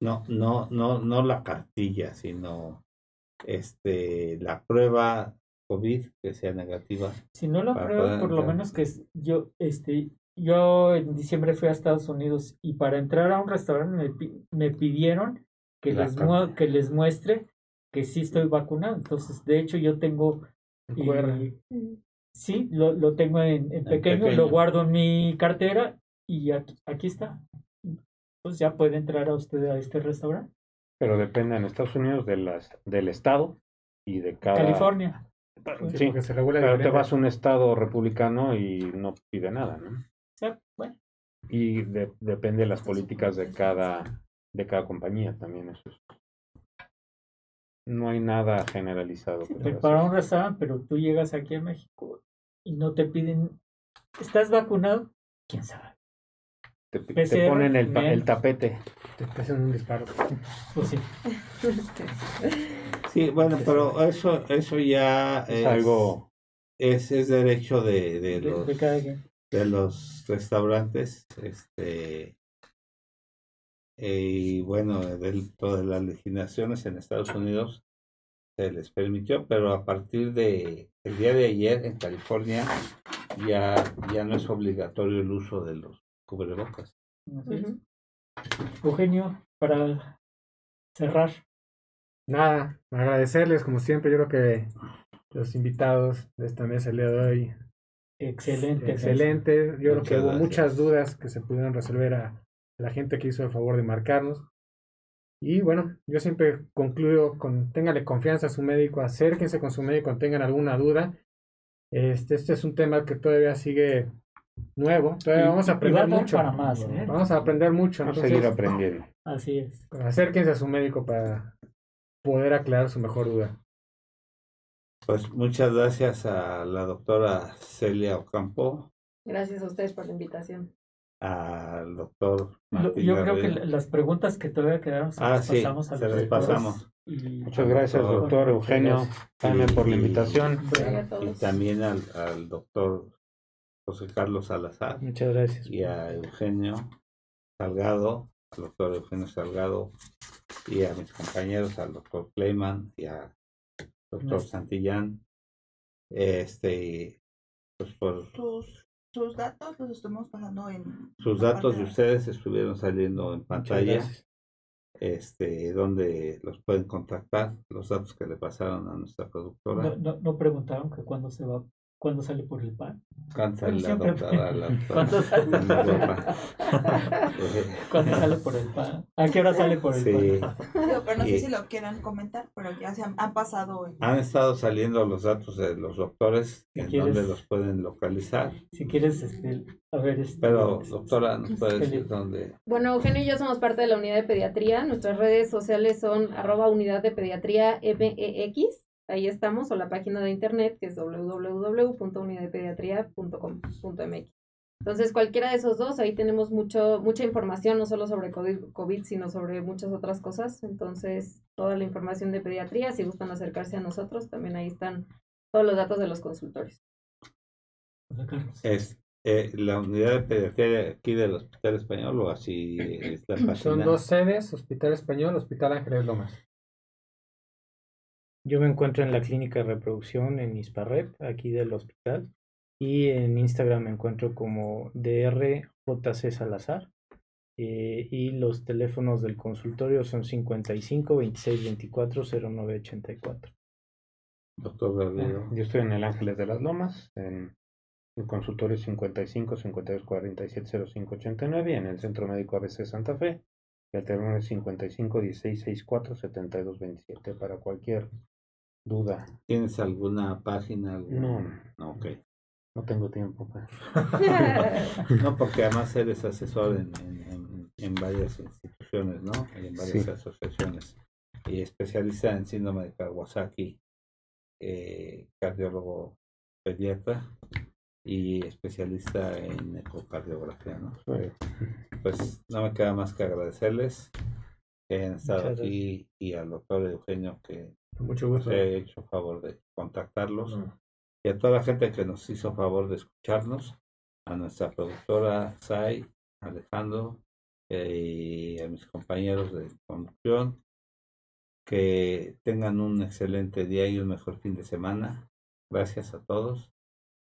no la cartilla, sino la prueba COVID que sea negativa. si no lo para apruebo, poder por lo entrar. menos que yo en diciembre fui a Estados Unidos y para entrar a un restaurante me pidieron que La que les muestre que sí estoy vacunado. Entonces, de hecho, yo tengo El QR. sí, lo tengo en pequeño, pequeño. lo guardo en mi cartera y aquí está. Pues ya puede entrar a usted a este restaurante. Pero depende en Estados Unidos del estado y de cada... California. Sí, porque se regula pero te diferente. vas a un estado republicano y no pide nada, ¿no? O sea, bueno, Y depende de las políticas de cada compañía también eso. No hay nada generalizado. que pueda para ser. un restaurante, pero tú llegas aquí a México y no te piden, ¿estás vacunado? ¿Quién sabe? Te PCR, ponen el menos. tapete. Te hacen un disparo. Pues sí. Sí, bueno, pero eso ya Es algo... es derecho de De cada quien. los restaurantes, y bueno, dentro de las legislaciones en Estados Unidos se les permitió, pero a partir de el día de ayer en California ya no es obligatorio el uso de los cubrebocas. Así es. Eugenio, para cerrar. Nada, agradecerles como siempre. Yo creo que los invitados de esta mesa el día de hoy, Excelente. excelente. Yo creo Muchas que hubo gracias. muchas dudas que se pudieron resolver a la gente que hizo el favor de marcarnos. Y bueno, yo siempre concluyo téngale confianza a su médico, acérquense con su médico cuando tengan alguna duda. Este es un tema que todavía sigue nuevo, todavía vamos a Y va aprender a dar mucho. para más, ¿eh? Vamos a aprender mucho. Vamos a Entonces, seguir aprendiendo. Así es. acérquense a su médico para poder aclarar su mejor duda. Pues muchas gracias a la doctora Celia Ocampo, Gracias a ustedes por la invitación. al doctor Martín Yo creo que Garrido. las preguntas que todavía quedaron se las Sí, pasamos a se los las doctores. pasamos. Y Muchas gracias, doctor Eugenio Jaime, por la invitación. a Y todos. también al doctor José Carlos Salazar Muchas gracias. y a Eugenio Salgado, al doctor Eugenio Salgado y a mis compañeros, al doctor Kleiman y al doctor Santillán. Pues por Sus datos los estuvimos pasando en sus la datos parte de ustedes estuvieron saliendo en Muchas pantalla, gracias. donde los pueden contactar, los datos que le pasaron a nuestra productora. no preguntaron que cuándo sale por el pan. Canta Pero la siempre- doctora, la doctora. ¿Cuándo sale? Muy guapa. ¿Cuándo sale por el pan? ¿A qué hora sale por el Sí, pan? Digo, pero no Y- sé si lo quieran comentar, pero ya se han pasado. han estado saliendo los datos de los doctores Si en quieres- donde los pueden localizar. Si quieres, a ver. Pero, doctora, ¿nos puede decir Felipe. dónde? Bueno, Eugenio y yo somos parte de la unidad de pediatría. Nuestras redes sociales son @unidad de pediatría MEX. Ahí estamos, o la página de internet que es www.unidaddepediatria.com.mx. Entonces, cualquiera de esos dos, ahí tenemos mucha información, no solo sobre COVID, sino sobre muchas otras cosas. Entonces, toda la información de pediatría, si gustan acercarse a nosotros, también ahí están todos los datos de los consultorios. Es la unidad de pediatría aquí del Hospital Español, o así es la página. Son dos sedes, Hospital Español, Hospital Ángeles Lomas. Yo me encuentro en la clínica de reproducción en Isparrep, aquí del hospital, y en Instagram me encuentro como DRJC Salazar, y los teléfonos del consultorio son 55 26 24 09 84. Doctor Garrido. Yo estoy en el Ángeles de las Lomas, en el consultorio 55 52 47 05 89 y en el Centro Médico ABC Santa Fe. El teléfono es 55 16 64 72 27 para cualquier duda. ¿Tienes alguna página? No. No, ok. No tengo tiempo. Pues. No, porque además eres asesor en varias instituciones, ¿no? Y en varias Sí. asociaciones. Y especialista en síndrome de Kawasaki, cardiólogo pediatra. y especialista en ecocardiografía, ¿no? Sí. Pues no me queda más que agradecerles que hayan estado Muchas aquí y al doctor Eugenio que Con mucho gusto. se ha hecho favor de contactarlos y a toda la gente que nos hizo favor de escucharnos, a nuestra productora Sai, Alejandro y a mis compañeros de conducción, que tengan un excelente día y un mejor fin de semana. Gracias a todos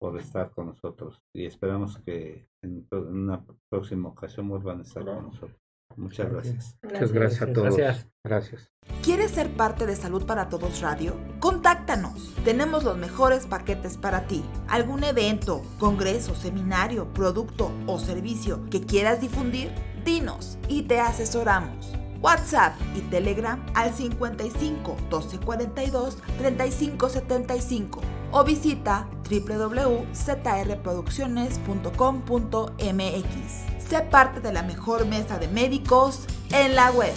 por estar con nosotros y esperamos que en una próxima ocasión vuelvan a estar con nosotros. Muchas gracias. Muchas gracias a todos. Gracias. ¿Quieres ser parte de Salud para Todos Radio? Contáctanos. Tenemos los mejores paquetes para ti. ¿Algún evento, congreso, seminario, producto o servicio que quieras difundir? Dinos y te asesoramos. WhatsApp y Telegram al 55 12 42 35 75 o visita www.zrproducciones.com.mx. Sé parte de la mejor mesa de médicos en la web.